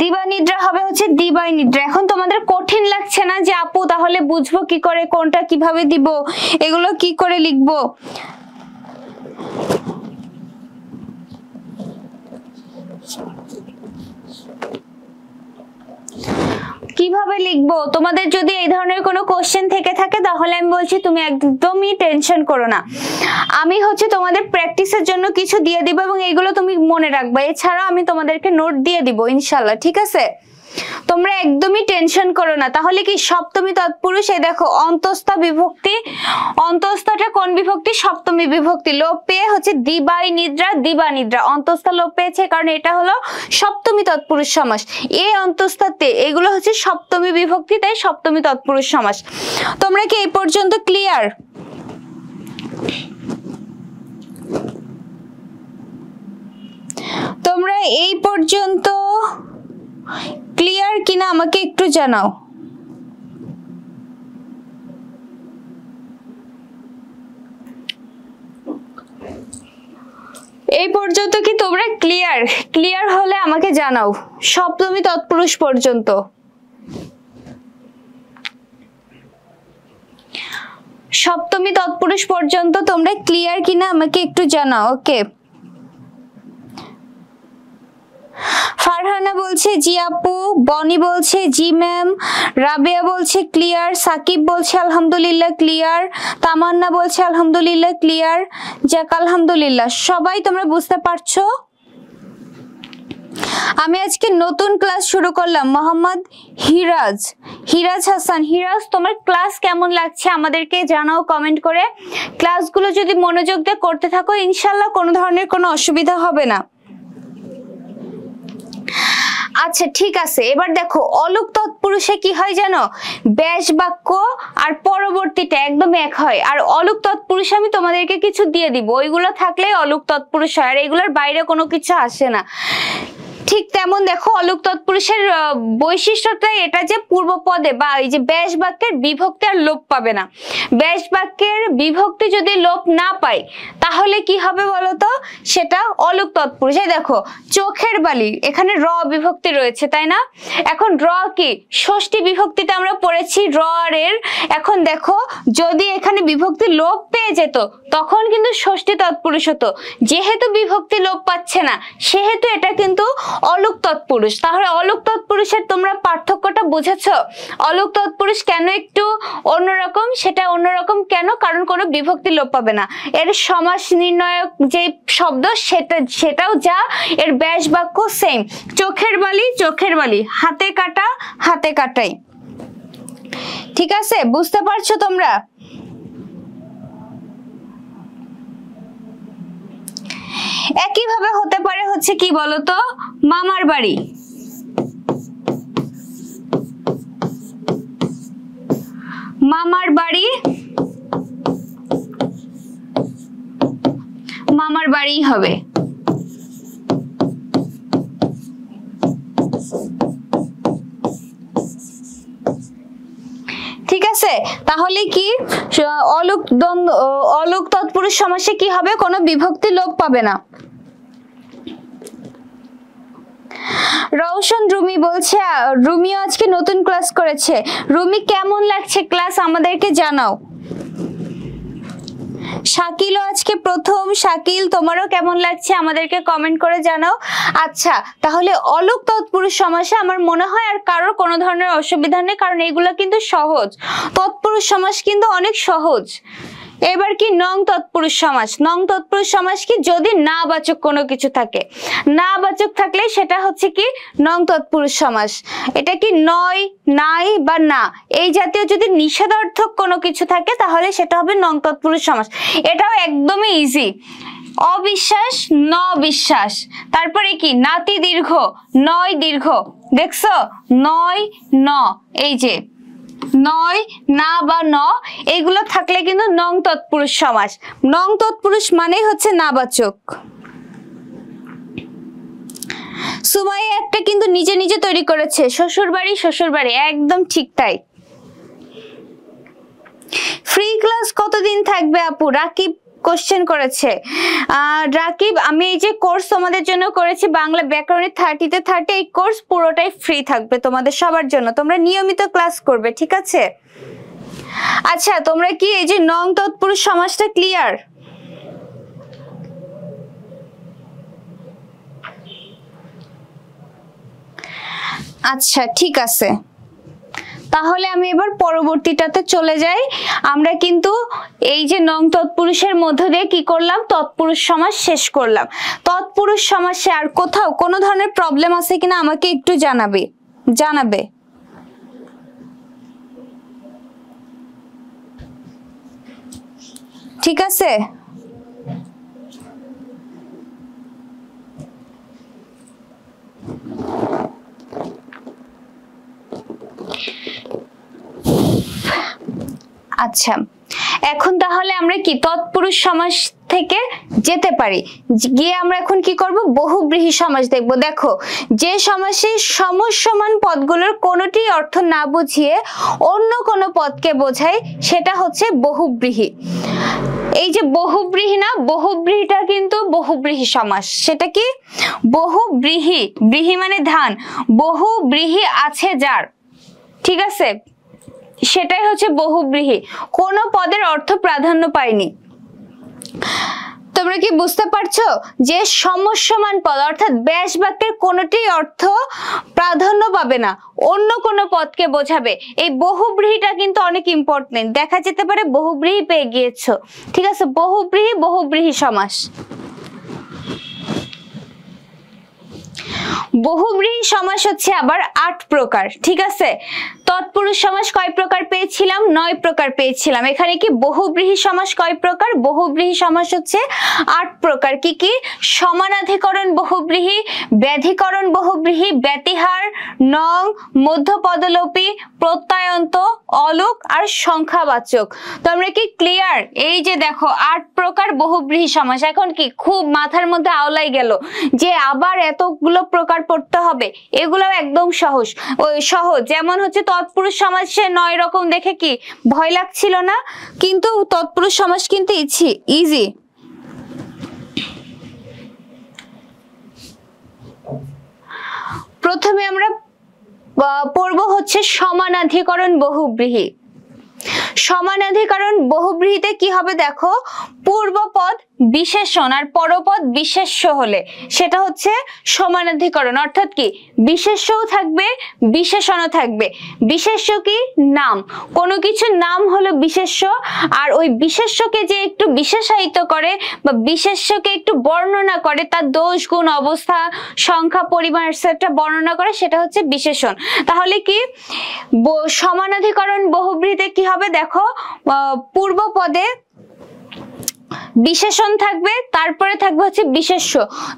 দিবানিদ্রা হবে হচ্ছে দিবাই নিদ্রা। এখন তোমাদের কঠিন লাগছে না যে আপু তাহলে বুঝবো কি করে, কোনটা কিভাবে দিব, এগুলো কি করে লিখবো? কিভাবে লিখবো? তোমাদের যদি এই ধরনের কোনো কোশ্চেন থেকে থাকে তাহলে আমি বলছি তুমি একদমই টেনশন করো না, আমি হচ্ছে তোমাদের প্র্যাকটিসের জন্য কিছু দিয়ে দিব এবং এগুলো তুমি মনে রাখবা। এছাড়াও আমি তোমাদেরকে নোট দিয়ে দিব ইনশাল্লাহ, ঠিক আছে? তোমরা একদমই টেনশন করো না। তাহলে কি সপ্তমী তৎপুরুষ, এই দেখো অন্তঃস্থ বিভক্তি, অন্তঃস্থটা কোন বিভক্তি? সপ্তমী বিভক্তি, লোপ পেয়ে হচ্ছে দিবাই নিদ্রা, দিবানিদ্রা, অন্তঃস্থ লোপ পেয়েছে কারণ এটা হলো সপ্তমী তৎপুরুষ সমাস। এ অন্তঃস্থতে, এগুলো হচ্ছে সপ্তমী বিভক্তি, তাই সপ্তমী তৎপুরুষ সমাস। তোমরা কি এই পর্যন্ত ক্লিয়ার? তোমরা এই পর্যন্ত ক্লিয়ার কিনা আমাকে একটু জানাও। এই পর্যন্ত কি তোমরা ক্লিয়ার? ক্লিয়ার হলে আমাকে জানাও সপ্তমী তৎপুরুষ পর্যন্ত। সপ্তমী তৎপুরুষ পর্যন্ত তোমরা ক্লিয়ার কিনা আমাকে একটু জানাও। ওকে, ফারহানা বলছে জি আপু, বনি বলছে জি ম্যাম, রাবেয়া বলছে ক্লিয়ার, সাকিব বলছে আলহামদুলিল্লাহ ক্লিয়ার, তামান্না বলছে আলহামদুলিল্লাহ ক্লিয়ার। যাক আলহামদুলিল্লাহ, সবাই তোমরা বুঝতে পারছো। আমি আজকে নতুন ক্লাস শুরু করলাম। মোহাম্মদ হিরাজ, হিরাজ হাসান, হিরাজ তোমার ক্লাস কেমন লাগছে আমাদেরকে জানাও কমেন্ট করে। ক্লাসগুলো যদি মনোযোগ দিয়ে করতে থাকো ইনশাল্লাহ কোনো ধরনের কোনো অসুবিধা হবে না। আচ্ছা ঠিক আছে, এবার দেখো অলুক তৎপুরুষে কি হয় জানো? ব্যাস বাক্য আর পরবর্তীটা একদম এক হয়। আর অলুক তৎপুরুষে আমি তোমাদেরকে কিছু দিয়ে দিব, ওইগুলো থাকলে অলুক তৎপুরুষ হয়, আর এগুলোর বাইরে কোনো কিছু আসে না। ঠিক তেমন দেখো অলুক তৎপুরুষের বৈশিষ্ট্যটা এটা যে পূর্বপদে বা এই যে ব্যাস বাক্যের বিভক্তি আর লোপ পাবে না। ব্যাস বাক্যের বিভক্তি যদি লোপ না পায় তাহলে কি হবে বলতো, সেটা অলুক তৎপুরুষ। এই দেখো চোখের বালি, এখানে র বিভক্তি রয়েছে তাই না? এখন র কি ষষ্ঠী বিভক্তিতে আমরা পড়েছি র আর এর। এখন দেখো যদি এখানে বিভক্তি লোপ পেয়ে যেত তখন কিন্তু ষষ্ঠী তৎপুরুষ হতো। যেহেতু বিভক্তি লোপ পাচ্ছে না সেহেতু এটা কিন্তু অলুক তৎপুরুষ। তাহলে অলুক তৎপুরুষের তোমরা পার্থক্যটা বুঝেছো? অলুক তৎপুরুষ কেন একটু অন্যরকম, সেটা অন্যরকম কেন? কারণ কোনো বিভক্তি লোপ পাবে না। এর সমাস নির্ণায়ক যে শব্দ সেটাও যা, এর ব্যাস বাক্য সেম। চোখের বালি চোখের বালি, হাতে কাটা হাতে কাটাই। ঠিক আছে, বুঝতে পারছো তোমরা? একইভাবে হতে পারে হচ্ছে কি বলতো, মামার বাড়ি। মামার বাড়ি মামার বাড়ি হবে। ঠিক আছে, তাহলে কি অলুক তৎপুরুষ সমাসে কি হবে, কোনো বিভক্তি লোপ পাবে না। রওশন রুমি বলছে, রুমিও আজকে নতুন ক্লাস করেছে। রুমি কেমন লাগছে ক্লাস আমাদেরকে জানাও। শাকিলও আজকে প্রথম। শাকিল তোমারও কেমন লাগছে আমাদেরকে কমেন্ট করে জানাও। আচ্ছা, তাহলে অলুক তৎপুরুষ সমাসে আমার মনে হয় আর কারোর কোনো ধরনের অসুবিধা নেই, কারণ এইগুলো কিন্তু সহজ। তৎপুরুষ সমাস কিন্তু অনেক সহজ। এবার কি নং তৎপুরুষ সমাস। নং তৎপুরুষ সমাস কি, যদি না বাচক কোনো কিছু থাকে, না বাচক থাকলে সেটা হচ্ছে কি নং তৎপুরুষ সমাস। এটা কি নয়, নাই বা না এই জাতীয় যদি নিষেধার্থক কোনো কিছু থাকে তাহলে সেটা হবে নং তৎপুরুষ সমাস। এটাও একদমই ইজি। অবিশ্বাস ন বিশ্বাস, তারপরে কি নাতি দীর্ঘ নয় দীর্ঘ, দেখছো নয় ন, এই যে নয় না বা ন এইগুলো থাকলে কিন্তু নং তৎপুরুষ সমাস। নং তৎপুরুষ মানেই হচ্ছে নাবাচক। সুমাইয়া একটা কিন্তু নিজে নিজে তৈরি করেছে, শ্বশুর বাড়ি, একদম ঠিক তাই। ফ্রি ক্লাস কতদিন থাকবে আপু? রাকিব কোশ্চেন করেছে। রাকিব, আমি এই যে কোর্স তোমাদের জন্য করেছি বাংলা ব্যাকরণের 30 তে 30, এই কোর্স পুরোটাই ফ্রি থাকবে তোমাদের সবার জন্য। তোমরা নিয়মিত ক্লাস করবে, ঠিক আছে? আচ্ছা, তোমরা কি এই যে নং তৎপুরুষ সমাসটা ক্লিয়ার? আচ্ছা, ঠিক আছে, তাহলে আমি এবার পরবর্তীটাতে চলে যাই। আমরা কিন্তু এই যে নং তৎপুরুষের মধ্য দিয়ে কি করলাম, তৎপুরুষ সমাস শেষ করলাম। তৎপুরুষ সমাসে আর কোথাও কোনো ধরনের প্রবলেম আছে কিনা আমাকে একটু জানাবে। ঠিক আছে, আচ্ছা, এখন তাহলে আমরা কি তৎপুরুষ সমাস থেকে যেতে পারি। গিয়ে আমরা এখন কি করব, বহুব্রীহি সমাস দেখব। দেখো, যে সমাসে সমসমান পদগুলোর কোনোটি অর্থ না বুঝিয়ে অন্য কোনো পদকে বোঝায় সেটা হচ্ছে বহুব্রীহি। এই যে বহুব্রীহি না, বহুব্রীহিটা কিন্তু বহুব্রীহি সমাস। সেটা কি বহুব্রীহি, ব্রীহি মানে ধান, বহুব্রীহি আছে যার, ঠিক আছে, সেটাই হচ্ছে বহুব্রীহি। কোন পদের অর্থ প্রাধান্য পায়নি। তোমরা কি বুঝতে পারছো যে সমসমান পদ অর্থাৎ ব্যাস বাক্যের কোনটি অর্থ প্রাধান্য পাবে না, অন্য কোন পদকে বোঝাবে। এই বহুব্রীহিটা কিন্তু অনেক ইম্পর্টেন্ট। দেখা যেতে পারে বহুব্রীহি পেয়ে গিয়েছো, ঠিক আছে, বহুব্রীহি সমাস। বহুব্রীহি সমাস হচ্ছে আবার 8 প্রকার, ঠিক আছে। তৎপুরুষ সমাস কয় প্রকার পেয়েছিলাম, 9 প্রকার পেয়েছিলাম। এখানে কি বহুব্রীহি সমাস কয় প্রকার, বহুব্রীহি সমাস হচ্ছে 8 প্রকার। কি কি? সমানাধিকরণ বহুব্রীহি, ব্যাধিকরণ বহুব্রীহি, ব্যতিহার, নং, মধ্যপদলোপী, প্রত্যয়ন্ত, অলুক আর সংখ্যাবাচক। তোমরা কি ক্লিয়ার? এই যে দেখো 8 প্রকার বহুব্রীহি সমাস। এখন কি খুব মাথার মধ্যে আওলাই গেল যে আবার এতগুলো প্রকার পড়তে হবে, এগুলোও একদম সহজ। যেমন হচ্ছে তৎপুরুষ সমাসে 9 রকম দেখে কি ভয় লাগছিল না, কিন্তু তৎপুরুষ সমাস কিন্তু ইজি। প্রথমে আমরা পড়ব হচ্ছে সমানাধিকরণ বহুব্রীহি। সমানাধিকরণ বহুব্রীহিতে কি হবে দেখো, পূর্বপদ বিশেষণ আর পরপদ বিশেষ্য হলে সেটা হচ্ছে সমানাধিকরণ, অর্থাৎ কি বিশেষ্যও থাকবে বিশেষণও থাকবে। বিশেষ্য কি নাম, কোনো কিছু নাম হলো বিশেষ্য, আর ওই বিশেষ্যকে যে একটু বিশেষায়িত করে বা বিশেষ্যকে একটু বর্ণনা করে, তার দোষ গুণ অবস্থা সংখ্যা পরিমাণ এটসেট্রা বর্ণনা করে, সেটা হচ্ছে বিশেষণ। তাহলে কি সমানাধিকরণ বহুব্রীহিতে কি হবে দেখো, পূর্ব পদে বিশেষণ থাকবে, তারপরে থাকবে হচ্ছে বিশেষ্য।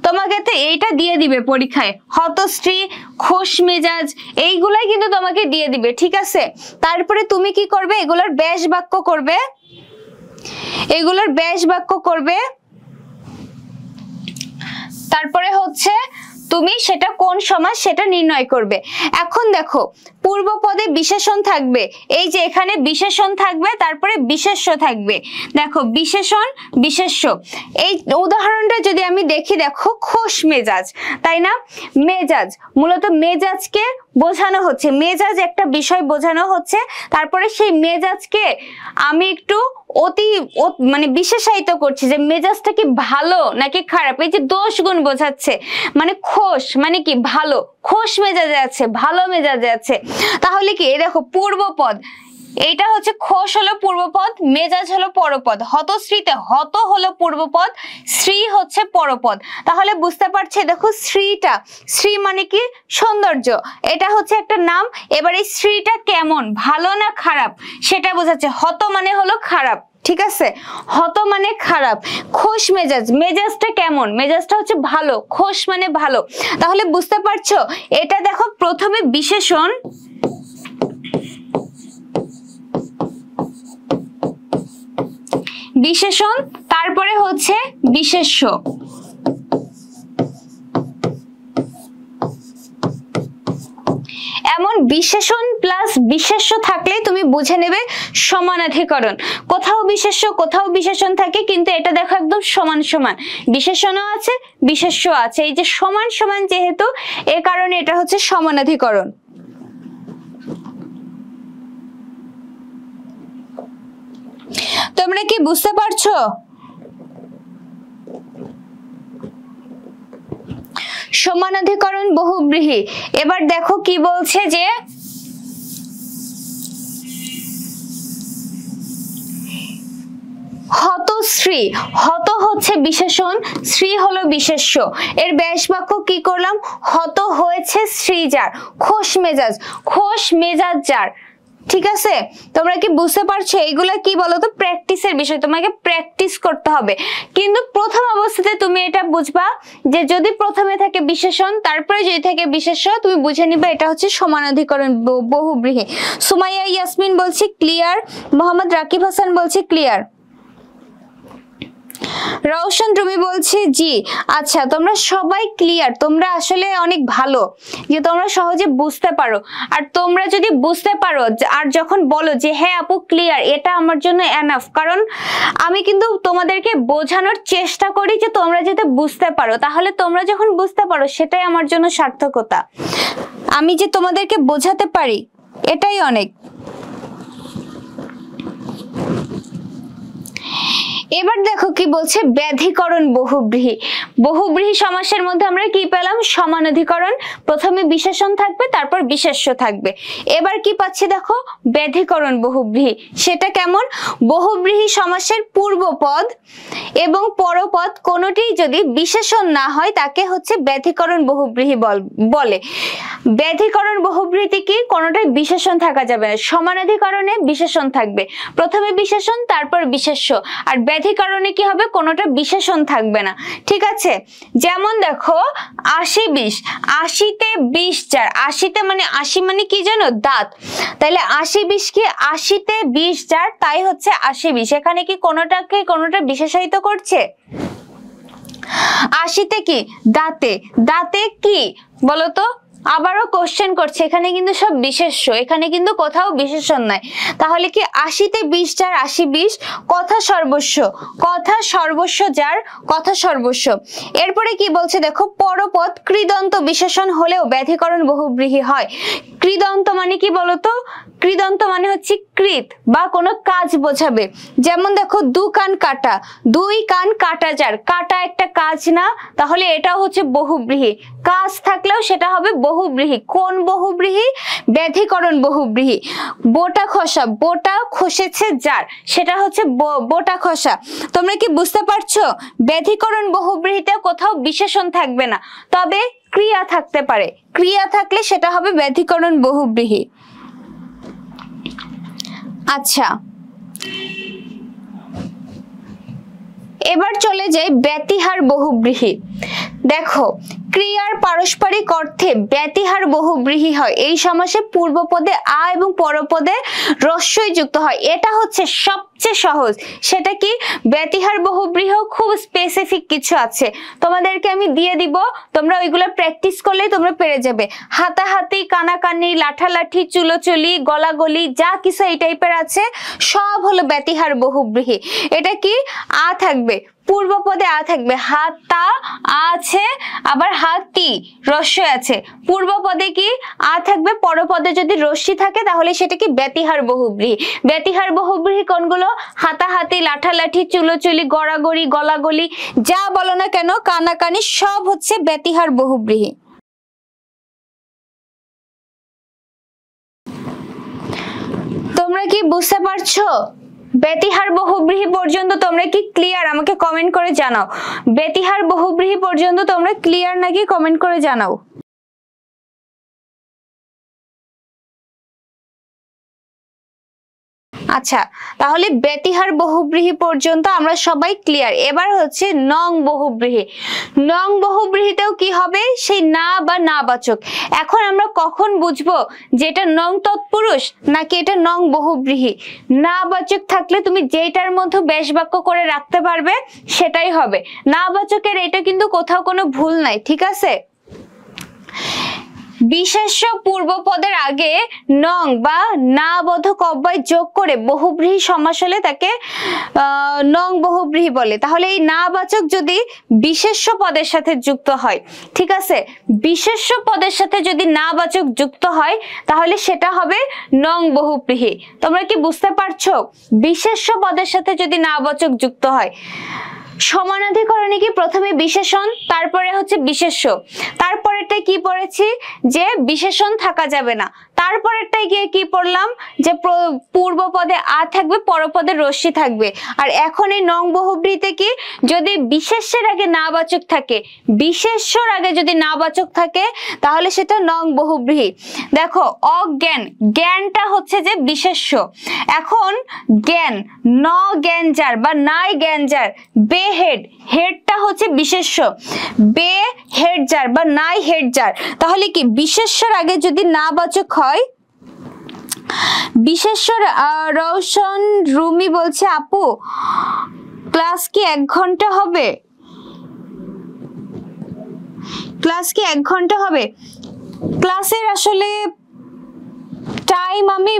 তোমাকে তো এইটা দিয়ে দিবে পরীক্ষায়, হতশ্রী, খোশ মেজাজ, এইগুলাই কিন্তু তোমাকে দিয়ে দিবে, ঠিক আছে। তারপরে তুমি কি করবে, এগুলোর ব্যাস বাক্য করবে, এগুলোর ব্যাস বাক্য করবে। তারপরে হচ্ছে তুমি সেটা কোন সমাস সেটা নির্ণয় করবে। এখন দেখো পূর্ব পদে বিশেষণ থাকবে, এই যে এখানে বিশেষণ থাকবে, তারপরে বিশেষ্য থাকবে। দেখো বিশেষণ বিশেষ্য, এই উদাহরণটা যদি আমি দেখি, দেখো খোশ মেজাজ, তাই না? মেজাজ, মূলত মেজাজকে বোঝানো হচ্ছে, মেজাজ একটা বিষয় বোঝানো হচ্ছে, তারপরে সেই মেজাজকে আমি একটু মানে বিশেষায়িত করছি যে মেজাজটা কি ভালো নাকি খারাপ, এই যে দোষ গুণ বোঝাচ্ছে। মানে খোশ মানে কি ভালো, খোশ মেজাজে আছে, ভালো মেজাজে আছে। তাহলে কি এই দেখো পূর্বপদ, এইটা হচ্ছে খোশ হলো পূর্বপদ, মেজাজ হলো পরপদ, হতশ্রীতে হত হলো পূর্বপদ, শ্রী হচ্ছে পরপদ। তাহলে বুঝতে পারছে, দেখো শ্রীটা, শ্রী মানে কি সৌন্দর্য, এটা হচ্ছে একটা নাম। এবার এই শ্রীটা কেমন, ভালো না খারাপ, সেটা বোঝাচ্ছে। হত মানে হলো খারাপ, ঠিক আছে, হত মানে খারাপ। খোশ মেজাজ, মেজাজটা কেমন, মেজাজটা হচ্ছে ভালো, খোশ মানে ভালো। তাহলে বুঝতে পারছো, এটা দেখো প্রথমে বিশেষণ, বিশেষণ, তারপরে হচ্ছে বিশেষ্য। এমন বিশেষণ প্লাস বিশেষ্য থাকলে তুমি বুঝে নেবে সমানাধিকরণ। কোথাও বিশেষ্য কোথাও বিশেষণ থাকে, কিন্তু এটা দেখো একদম সমান সমান, বিশেষণও আছে বিশেষ্য আছে, এই যে সমান সমান যেহেতু, এ কারণে এটা হচ্ছে সমানাধিকরণ। তোমরা কি বুঝতে পারছো? সমানাধিকরণ বহুব্রীহি। এবার দেখো কি বলছে, যে হতশ্রী, হত হচ্ছে বিশেষণ, শ্রী হলো বিশেষ্য। এর ব্যাস বাক্য কি করলাম, হত হয়েছে শ্রী যার, খোশ মেজাজ, খোশ মেজাজ যার, ঠিক আছে। তোমরা কি বুঝতে পারছো? এইগুলা কি বলতো, প্র্যাকটিসের বিষয়, তোমাকে প্র্যাকটিস করতে হবে। কিন্তু প্রথম অবস্থাতে তুমি এটা বুঝবা যে যদি প্রথমে থাকে বিশেষণ, তারপরে যদি থাকে বিশেষ্য, তুমি বুঝে নিবে এটা হচ্ছে সমানাধিকরণ বহুব্রীহি। সুমাইয়া ইয়াসমিন বলছি ক্লিয়ার, মোহাম্মদ রাকিব হাসান বলছি ক্লিয়ার, রওশন রুমি বলছে জি। আচ্ছা, তোমরা সবাই ক্লিয়ার, তোমরা আসলে অনেক ভালো যে তোমরা সহজে বুঝতে পারো। আর তোমরা যদি বুঝতে পারো আর যখন বলো যে হ্যাঁ আপু ক্লিয়ার, এটা আমার জন্য এনাফ। কারণ আমি কিন্তু তোমাদেরকে বোঝানোর চেষ্টা করি যে তোমরা যাতে বুঝতে পারো, তাহলে তোমরা যখন বুঝতে পারো সেটাই আমার জন্য সার্থকতা। আমি যে তোমাদেরকে বোঝাতে পারি এটাই অনেক। এবার দেখো কি বলছে, ব্যাধিকরণ বহুব্রীহি। বহুব্রীহি সমাসের মধ্যে আমরা কি পেলাম, সমানাধিকরণ, প্রথমে বিশেষণ থাকবে তারপর বিশেষ্য থাকবে। এবার কি পাচ্ছি দেখো, ব্যাধিকরণ বহুব্রীহি। সেটা কেমন, বহুব্রীহি সমাসের পূর্বপদ এবং পরপদ কোনোটি যদি বিশেষণ না হয় তাকে হচ্ছে ব্যাধিকরণ বহুব্রীহি বলে। ব্যাধিকরণ বহুব্রীহিতে কি কোনোটাই বিশেষণ থাকা যাবে না, সমানাধিকরণে বিশেষণ থাকবে, প্রথমে বিশেষণ তারপর বিশেষ্য। আর ব্যাধিকরণে কি হবে, কোনোটা বিশেষণ থাকবে না, ঠিক আছে। যেমন দেখো 80-20, 80-তে 20 যার, 80-তে মানে 80 মানে কি জানো, দাঁত। তাহলে 80-20 কি, 80-তে 20 যার, তাই হচ্ছে 80-20। এখানে কি কোনোটাকে কোনোটা বিশেষায়িত করছে, আশিতে কি দাঁতে, দাঁতে কি বলতো? আবারও কোশ্চেন করছে, এখানে কিন্তু সব বিশেষ্য, এখানে কিন্তু কোথাও বিশেষণ নাই। তাহলে কি আশিতে 20 যার 80 20, কথা সর্বস্ব, কথা সর্বস্ব যার কথা সর্বস্ব। এরপরে কি বলছে দেখো, পরপদ কৃদন্ত বিশেষণ হলেও ব্যাধিকরণ বহুব্রীহি হয়। কৃদন্ত মানে কি বলতো? কৃদন্ত মানে হচ্ছে কৃত বা কোনো কাজ বোঝাবে। যেমন দেখো দু কান কাটা, দুই কান কাটা যার, কাটা একটা কাজ না, তাহলে এটাও হচ্ছে বহুব্রীহি। কাজ থাকলেও সেটা হবে বহুব্রীহি। কোন বহুব্রীহি? ব্যাধিকরণ বহুব্রীহি। বোটা খসা, বোটা খসেছে যার, সেটা হচ্ছে বোটা খসা। তোমরা কি বুঝতে পারছো? ব্যাধিকরণ বহুব্রীহিতে কোথাও বিশেষণ থাকবে না, তবে ক্রিয়া থাকতে পারে। ক্রিয়া থাকলে সেটা হবে ব্যাধিকরণ বহুব্রীহি। আচ্ছা, এবার চলে যাই ব্যতিহার বহুব্রীহি। দেখো ক্রিয়ার পারস্পরিক অর্থে ব্যতিহার বহুব্রীহি হয় এই সমাসে পূর্বপদে আ এবং পরপদে রস্যই যুক্ত হয়। এটা হচ্ছে সবচেয়ে সহজ। সেটা কি? ব্যতিহার বহুব্রীহি খুব স্পেসিফিক কিছু আছে, তোমাদেরকে আমি দিয়ে দিব, তোমরা ওইগুলো প্র্যাকটিস করলেই তোমরা পেরে যাবে। হাতাহাতি, কানাকানি, লাঠালাঠি, চুলোচুলি, গলাগলি, যা কিছু এই টাইপের আছে সব হলো ব্যতিহার বহুব্রীহি। এটা কি? আ থাকবে, পূর্বপদে আ থাকবে, হাতা আছে, আবার হাতি রস্যই আছে। পূর্বপদে কি আ থাকবে, পরপদে যদি রস্যি থাকে তাহলে সেটা কি? ব্যতিহার বহুব্রীহি। ব্যতিহার বহুব্রীহি কোনগুলো? হাতাহাতি, লাঠালাঠি, চুলোচুলি, গড়াগড়ি, গলাগলি, যা বলো না কেন, কানাকানি, সব হচ্ছে ব্যতিহার বহুব্রীহি। তোমরা কি বুঝতে পারছো? ব্যতিহার বহুব্রীহি পর্যন্ত তোমরা কি ক্লিয়ার? আমাকে কমেন্ট করে জানাও। ব্যতিহার বহুব্রীহি পর্যন্ত তোমরা ক্লিয়ার নাকি? কমেন্ট করে জানাও। আচ্ছা, তাহলে ব্যতিহার বহুব্রীহি পর্যন্ত আমরা সবাই ক্লিয়ার। এবার হচ্ছে নং বহুব্রীহি। নং বহুব্রীহিতেও কি হবে? সেই না বা না বাচক। এখন আমরা কখন বুঝবো যে এটা নং তৎপুরুষ নাকি এটা নং বহুব্রীহি? না বাচক থাকলে তুমি যেটার মধ্যে বেশ বাক্য করে রাখতে পারবে সেটাই হবে। না বাচকের এটা কিন্তু কোথাও কোনো ভুল নাই, ঠিক আছে? বিশেষ্য পূর্বপদের আগে নং বা না বোধক অব্যয় যোগ করে বহুব্রীহি সমাস হলে তাকে নং বহুব্রীহি বলে। তাহলে এই না বাচক যদি বিশেষ্য পদের সাথে যুক্ত হয়, ঠিক আছে, বিশেষ্য পদের সাথে যদি না বাচক যুক্ত হয় তাহলে সেটা হবে নং বহুব্রীহি। তোমরা কি বুঝতে পারছো? বিশেষ্য পদের সাথে যদি না বাচক যুক্ত হয়, সমানাধিকরণে কি প্রথমে বিশেষণ, তারপরে হচ্ছে বিশেষ্য। তারপরেরটাই কি পড়েছি? যে বিশেষণ থাকা যাবে না। তারপরেরটাই গিয়ে কি পড়লাম? যে পূর্বপদে আ থাকবে, পরপদে রস্যি থাকবে। আর এখন এই নং বহুব্রীহিতে কি? যদি বিশেষ্যের আগে না বাচক থাকে, বিশেষ্যর আগে যদি না বাচক থাকে তাহলে সেটা নং বহুব্রীহি। দেখো অজ্ঞান, জ্ঞানটা হচ্ছে যে বিশেষ্য। এখন জ্ঞান, ন জ্ঞান যার বা নাই জ্ঞান যার, বে হেড, হেডটা হচ্ছে বিশেষ্য। বে হেড যার বা নাই হেড যার, তাহলে কি বিশেষ্যর আগে যদি না বাচক হয়, বিশেষ্যর রওশন রুমি বলছে আপু ক্লাস কি 1 ঘন্টা হবে? ক্লাস কি 1 ঘন্টা হবে? ক্লাসের আসলে টাইম আমি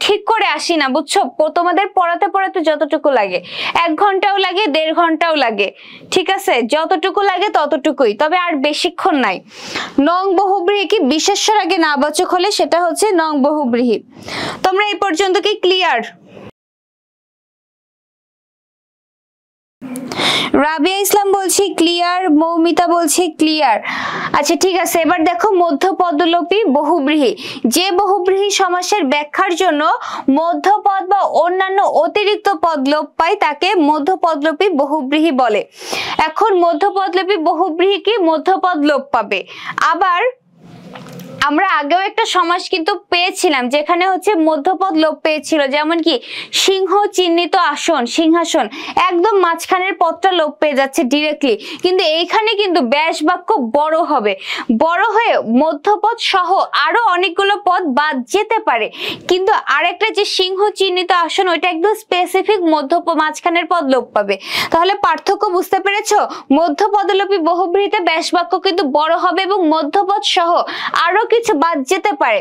ঠিক করে আসি না, বুঝছো? তোমাদের পড়াতে পড়াতে যতটুকু লাগে, 1 ঘন্টাও লাগে, 1.5 ঘন্টাও লাগে, ঠিক আছে? যতটুকু লাগে ততটুকুই, তবে আর বেশিক্ষণ নাই। নং বহুব্রীহি কি? বিশেষ্যর আগে না বাচক হলে সেটা হচ্ছে নং বহুব্রীহি। তোমরা এই পর্যন্ত কি ক্লিয়ার? রাবিয়া ইসলাম বলছি ক্লিয়ার, মৌমিতা বলছি ক্লিয়ার। আচ্ছা ঠিক আছে, এবার দেখো মধ্যপদলোপী বহুব্রীহি। যে বহুব্রীহি সমাসের ব্যাখ্যার জন্য মধ্যপদ বা অন্যান্য অতিরিক্ত পদ লোপ পায় তাকে মধ্যপদলোপী বহুব্রীহি বলে। এখন মধ্যপদলোপী বহুব্রীহি কি? মধ্যপদ লোপ পাবে। আবার আমরা আগেও একটা সমাস কিন্তু পেয়েছিলাম যেখানে হচ্ছে মধ্যপদ লোপ পেয়েছিল, যেমন কি সিংহ চিহ্নিত আসন, সিংহাসন, একদম মাঝখানের পদটা লোপ পেয়ে যাচ্ছে ডিরেক্টলি। কিন্তু এইখানে কিন্তু ব্যাস বাক্য বড় হবে, বড় হয়ে মধ্যপদ সহ আরো অনেকগুলো পদ বাদ যেতে পারে। কিন্তু আরেকটা যে সিংহ চিহ্নিত আসন ওইটা একদম স্পেসিফিক মাঝখানের পদ লোপ পাবে। তাহলে পার্থক্য বুঝতে পেরেছো? মধ্যপদলোপী বহুব্রীহিতে ব্যাস বাক্য কিন্তু বড় হবে এবং মধ্যপদ সহ আরো কিছু বাদ যেতে পারে।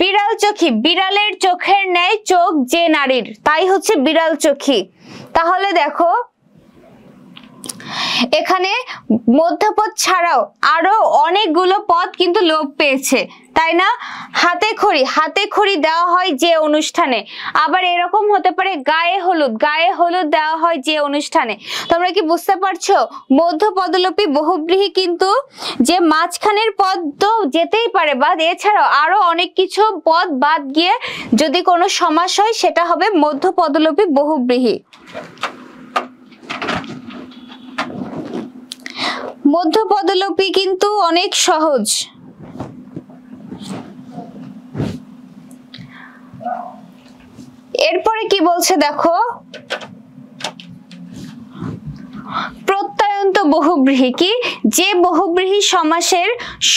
বিড়াল চোখী, বিড়ালের চোখের ন্যায় চোখ যে নারীর, তাই হচ্ছে বিড়াল চোখী। তাহলে দেখো এখানে মধ্যপদ ছাড়াও আরো অনেকগুলো পদ কিন্তু লোপ পেয়েছে, তাই না? হাতে খড়ি, হাতে খড়ি দেওয়া হয় যে অনুষ্ঠানে। আবার এরকম হতে পারে গায়ে হলুদ, গায়ে হলুদ দেওয়া হয় যে অনুষ্ঠানে। তোমরা কি বুঝতে পারছো? মধ্যপদলোপী বহুব্রীহি কিন্তু যে মাঝখানের পদ তো যেতেই পারে বাদ, এছাড়াও আরো অনেক কিছু পদ বাদ গিয়ে যদি কোনো সমাস হয় সেটা হবে মধ্যপদলোপী বহুব্রীহি। মধ্যপদলোপী কিন্তু অনেক সহজ। এরপরে কি বলছে দেখো, প্রত্যয়ন্ত বহুব্রীহি কি? যে বহুব্রীহি সমাসের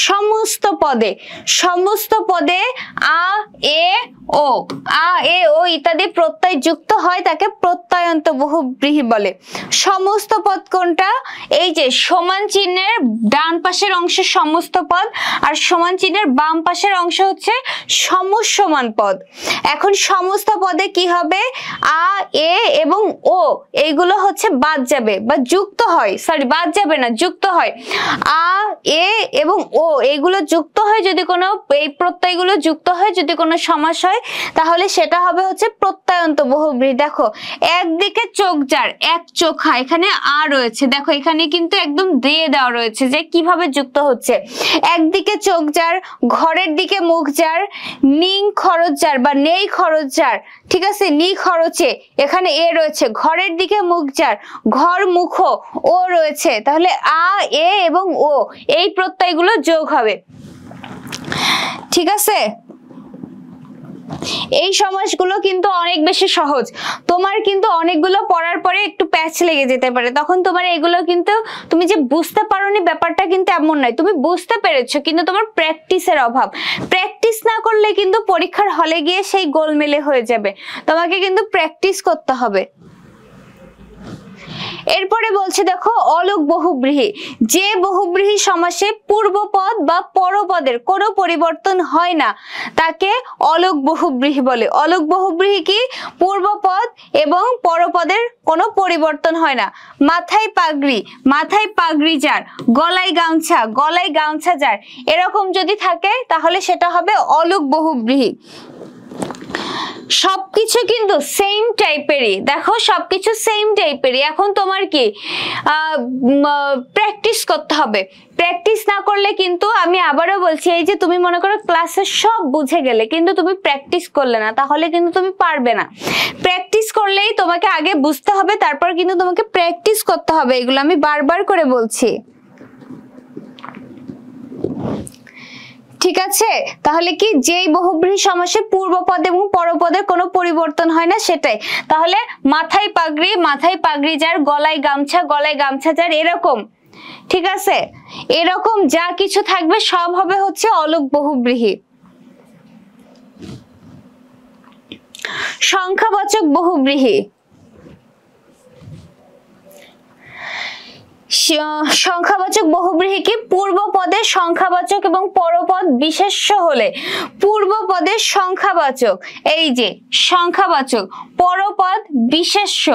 সমস্ত পদে, সমস্ত পদে আ এ ও, আ এ ও ইত্যাদি প্রত্যয় যুক্ত হয় তাকে প্রত্যয়ন্ত বহুব্রীহি বলে। সমস্ত পদ কোনটা? এই যে সমান চিহ্নের ডান পাশের অংশ সমস্ত পদ, আর সমান চিহ্নের বাম পাশের অংশ হচ্ছে সমসমান পদ। এখন সমস্ত পদে কি হবে? আ এ এবং ও এইগুলো হচ্ছে বাদ যাবে বা যুক্ত হয়, সরি বাদ যাবে না, যুক্ত হয়। আ এ এবং ও এইগুলো যুক্ত হয় যদি কোনো, এই প্রত্যয়গুলো যুক্ত হয় যদি কোনো সমাস হয় তাহলে সেটা হবে হচ্ছে প্রত্যয়ন্ত বহুব্রীহি। দেখো একদিকে চোখ যার, এক চোখা, এখানে আ রয়েছে, দেখো এখানে কিন্তু একদম দিয়ে দেওয়া রয়েছে যে কিভাবে যুক্ত হচ্ছে। একদিকে চোখ যার, ঘরের দিকে মুখ যার, নিং খরচ যার বা নেই খরচ যার, ঠিক আছে, নি খরচে, এখানে এ রয়েছে, ঘরের দিকে মুখ যার, ঘর মুখ ও রয়েছে, তাহলে আ এ এবং ও এই প্রত্যয়গুলো যোগ হবে, ঠিক আছে। এই সমাসগুলো কিন্তু অনেক বেশি সহজ। তোমার কিন্তু অনেকগুলো পড়ার পরে একটু প্যাচ লেগে যেতে পারে, তখন তোমার এগুলো কিন্তু তুমি যে বুঝতে পারোনি ব্যাপারটা কিন্তু এমন নয়, তুমি বুঝতে পেরেছো কিন্তু তোমার প্র্যাকটিসের অভাব। প্র্যাকটিস না করলে কিন্তু পরীক্ষার হলে গিয়ে সেই গোলমেলে হয়ে যাবে, তোমাকে কিন্তু প্র্যাকটিস করতে হবে। এরপরে বলছে দেখো অলুক বহুব্রীহি, যে বহুব্রীহি সমাসে পূর্বপদ বা পরপদের কোনো পরিবর্তন হয় না তাকে অলুক বহুব্রীহি বলে। অলুক বহুব্রীহি কি? পূর্বপদ এবং পরপদের কোনো পরিবর্তন হয় না। মাথায় পাগড়ি, মাথায় পাগড়ি যার, গলায় গামছা, গলায় গামছা যার, এরকম যদি থাকে তাহলে সেটা হবে অলুক বহুব্রীহি। সবকিছু কিন্তু সেম টাইপেরই, দেখো সবকিছু সেম টাইপেরই। এখন তোমার কি প্র্যাকটিস করতে হবে। প্র্যাকটিস না করলে কিন্তু আমি আবারও বলছি, এই যে তুমি মনে করো ক্লাসে সব বুঝে গেলে কিন্তু তুমি প্র্যাকটিস করলে না, তাহলে কিন্তু তুমি পারবে না। প্র্যাকটিস করলেই তোমাকে আগে বুঝতে হবে, তারপর কিন্তু তোমাকে প্র্যাকটিস করতে হবে, এগুলো আমি বারবার করে বলছি, ঠিক আছে। তাহলে কি যেই বহুব্রীহি সমাসে পূর্বপদ এবং পরপদের কোনো পরিবর্তন হয় না সেটাই। তাহলে মাথায় পাগড়ি, মাথায় পাগড়ি যার, গলায় গামছা, গলায় গামছা যার, এরকম, ঠিক আছে। এরকম যা কিছু থাকবে সব হবে হচ্ছে অলুক বহুব্রীহি। সংখ্যাবাচক বহুব্রীহি, সংখ্যাবাচক বহুব্রীহি কি? পূর্বপদের সংখ্যাবাচক এবং পরপদ বিশেষ্য হলে পূর্বপদের সংখ্যাবাচক, এই যে সংখ্যাবাচক, পরপদ বিশেষ্য,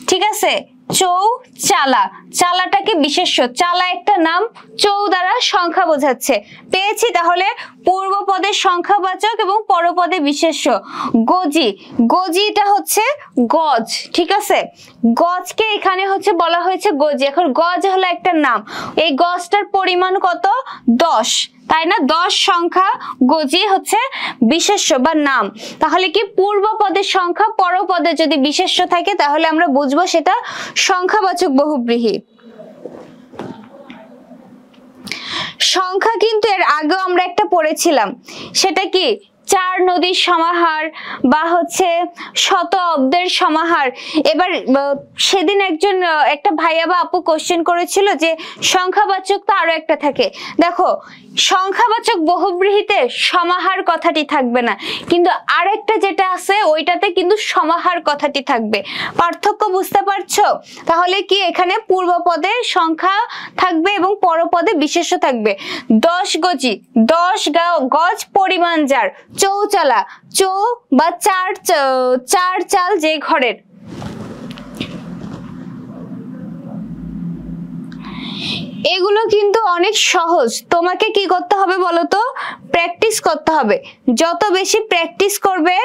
ঠিক আছে। চৌ চালা, চালাটাকে বিশেষ্য, চালা একটা নাম, চৌ দ্বারা সংখ্যা বোঝাচ্ছে, পেয়েছি। তাহলে পূর্বপদের সংখ্যাবাচক এবং পরপদে বিশেষ্য। গজি, গজিটা হচ্ছে গজ, ঠিক আছে। গজকে এখানে হচ্ছে বলা হয়েছে গজি। এখন গজ হলো একটা নাম, এই গজটার পরিমাণ কত? 10, তাই না? 10 সংখ্যা গজি হচ্ছে বিশেষ্য বা নাম। তাহলে কি পূর্বপদের সংখ্যা পরপদে যদি বিশেষ্য থাকে তাহলে আমরা বুঝবো সেটা সংখ্যাবাচক বহুব্রীহি। সংখ্যা কিন্তু এর আগেও আমরা একটা পড়েছিলাম, সেটা কি চার নদীর সমাহার বা হচ্ছে শত অব্দের সমাহার। এবার সেদিন একটা ভাইয়া বা আপু কোশ্চেন করেছিল যে সংখ্যাবাচক তো আরো একটা থাকে। দেখো সংখ্যাবাচক বহুব্রীহিতে সমাহার কথাটি থাকবে না, কিন্তু আরেকটা যেটা আছে ওইটাতে কিন্তু সমাহার কথাটি থাকবে। পার্থক্য বুঝতে পারছো? তাহলে কি এখানে পূর্বপদে সংখ্যা থাকবে এবং পরপদে বিশেষ্য থাকবে। 10 গজি, 10 গজ পরিমাণ যার, চৌচালা, চৌ বা চার চাল যে ঘরের। এগুলো কিন্তু অনেক সহজ, তোমাকে কি করতে হবে বলো তো? প্র্যাকটিস করতে হবে। যত বেশি প্র্যাকটিস করবে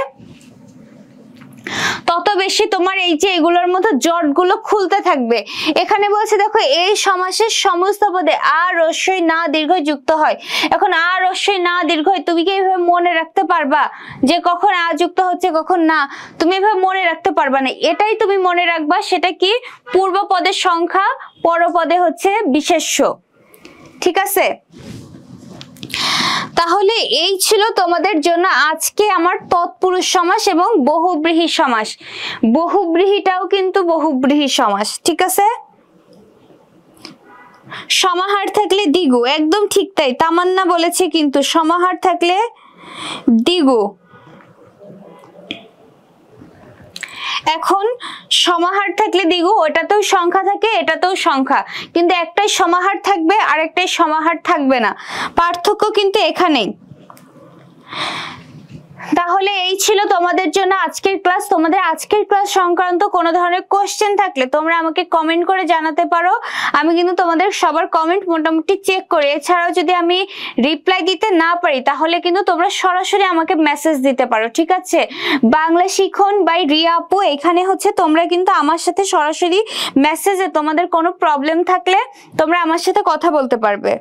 তত বেশি তোমার এই যে এগুলোর মতো জটগুলো খুলতে থাকবে। এখানে বলছে দেখো এই সমাসের সমস্ত পদে আ রস্যই না দীর্ঘ যুক্ত হয়। এখন আ রস্যই না দীর্ঘ তুমি কি এভাবে মনে রাখতে পারবা যে কখন আ যুক্ত হচ্ছে কখন না? তুমি এভাবে মনে রাখতে পারবা না। এটাই তুমি মনে রাখবা, সেটা কি পূর্ব পদের সংখ্যা, পরপদে হচ্ছে বিশেষ্য। ঠিক আছে, তাহলে এই ছিল তোমাদের জন্য আজকে আমার তৎপুরুষ সমাস এবং বহুব্রীহি সমাস। বহুব্রীহিটাও কিন্তু বহুব্রীহি সমাস। ঠিক আছে, সমাহার থাকলে দ্বিগু, একদম ঠিক তাই, তামান্না বলেছে কিন্তু সমাহার থাকলে দ্বিগু। এখন সমাহার থাকলে দ্বিগু, ওটাতেও সংখ্যা থাকে এটাতেও সংখ্যা, কিন্তু একটাই সমাহার থাকবে আর একটাই সমাহার থাকবে না। পার্থক্য কিন্তু এখানেই। তাহলে এই ছিল তোমাদের জন্য আজকের ক্লাস। তোমাদের আজকের ক্লাস সংক্রান্ত কোনো ধরনের কোশ্চেন থাকলে তোমরা আমাকে কমেন্ট করে জানাতে পারো। আমি কিন্তু তোমাদের সবার কমেন্ট মোটামুটি চেক করি। এছাড়াও যদি আমি রিপ্লাই দিতে না পারি তাহলে কিন্তু তোমরা সরাসরি আমাকে মেসেজ দিতে পারো। ঠিক আছে, বাংলা শিখন বাই রিয়া আপু, এখানে হচ্ছে তোমরা কিন্তু আমার সাথে সরাসরি মেসেজে তোমাদের কোনো প্রবলেম থাকলে তোমরা আমার সাথে কথা বলতে পারবে।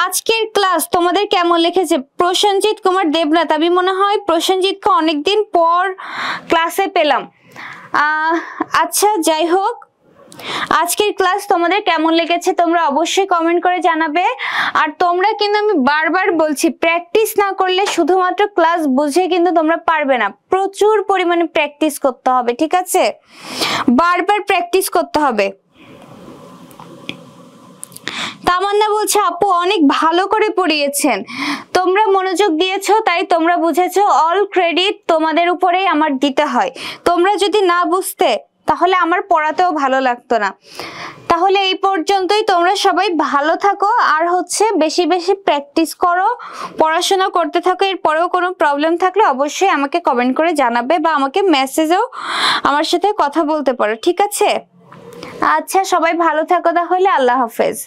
আজকের ক্লাস তোমাদের কেমন লেগেছে? প্রসেনজিৎ কুমার দেবনাথ, আমি মনে হয় প্রসেনজিৎকে অনেকদিন পর ক্লাসে পেলাম। আচ্ছা যাই হোক, আজকের ক্লাস তোমাদের কেমন লেগেছে তোমরা অবশ্যই কমেন্ট করে জানাবে। আর তোমরা কিন্তু আমি বারবার বলছি, প্র্যাকটিস না করলে শুধুমাত্র ক্লাস বুঝে কিন্তু তোমরা পারবে না, প্রচুর পরিমাণে প্র্যাকটিস করতে হবে। ঠিক আছে, বারবার প্র্যাকটিস করতে হবে। তামান্না বলছে আপু অনেক ভালো করে পড়িয়েছেন, তোমরা মনোযোগ দিয়েছো তাই তোমরা বুঝেছো, অল ক্রেডিট তোমাদের উপরেই আমার দিতে হয়। তোমরা যদি না বুঝতে তাহলে আমার পড়াতেও ভালো লাগতো না। তাহলে এই পর্যন্তই, তোমরা সবাই ভালো থাকো আর হচ্ছে বেশি বেশি প্র্যাকটিস করো, পড়াশোনা করতে থাকো। এরপরেও কোনো প্রবলেম থাকলে অবশ্যই আমাকে কমেন্ট করে জানাবে বা আমাকে মেসেজেও আমার সাথে কথা বলতে পারো। ঠিক আছে, আচ্ছা সবাই ভালো থাকো তাহলে, আল্লাহ হাফেজ।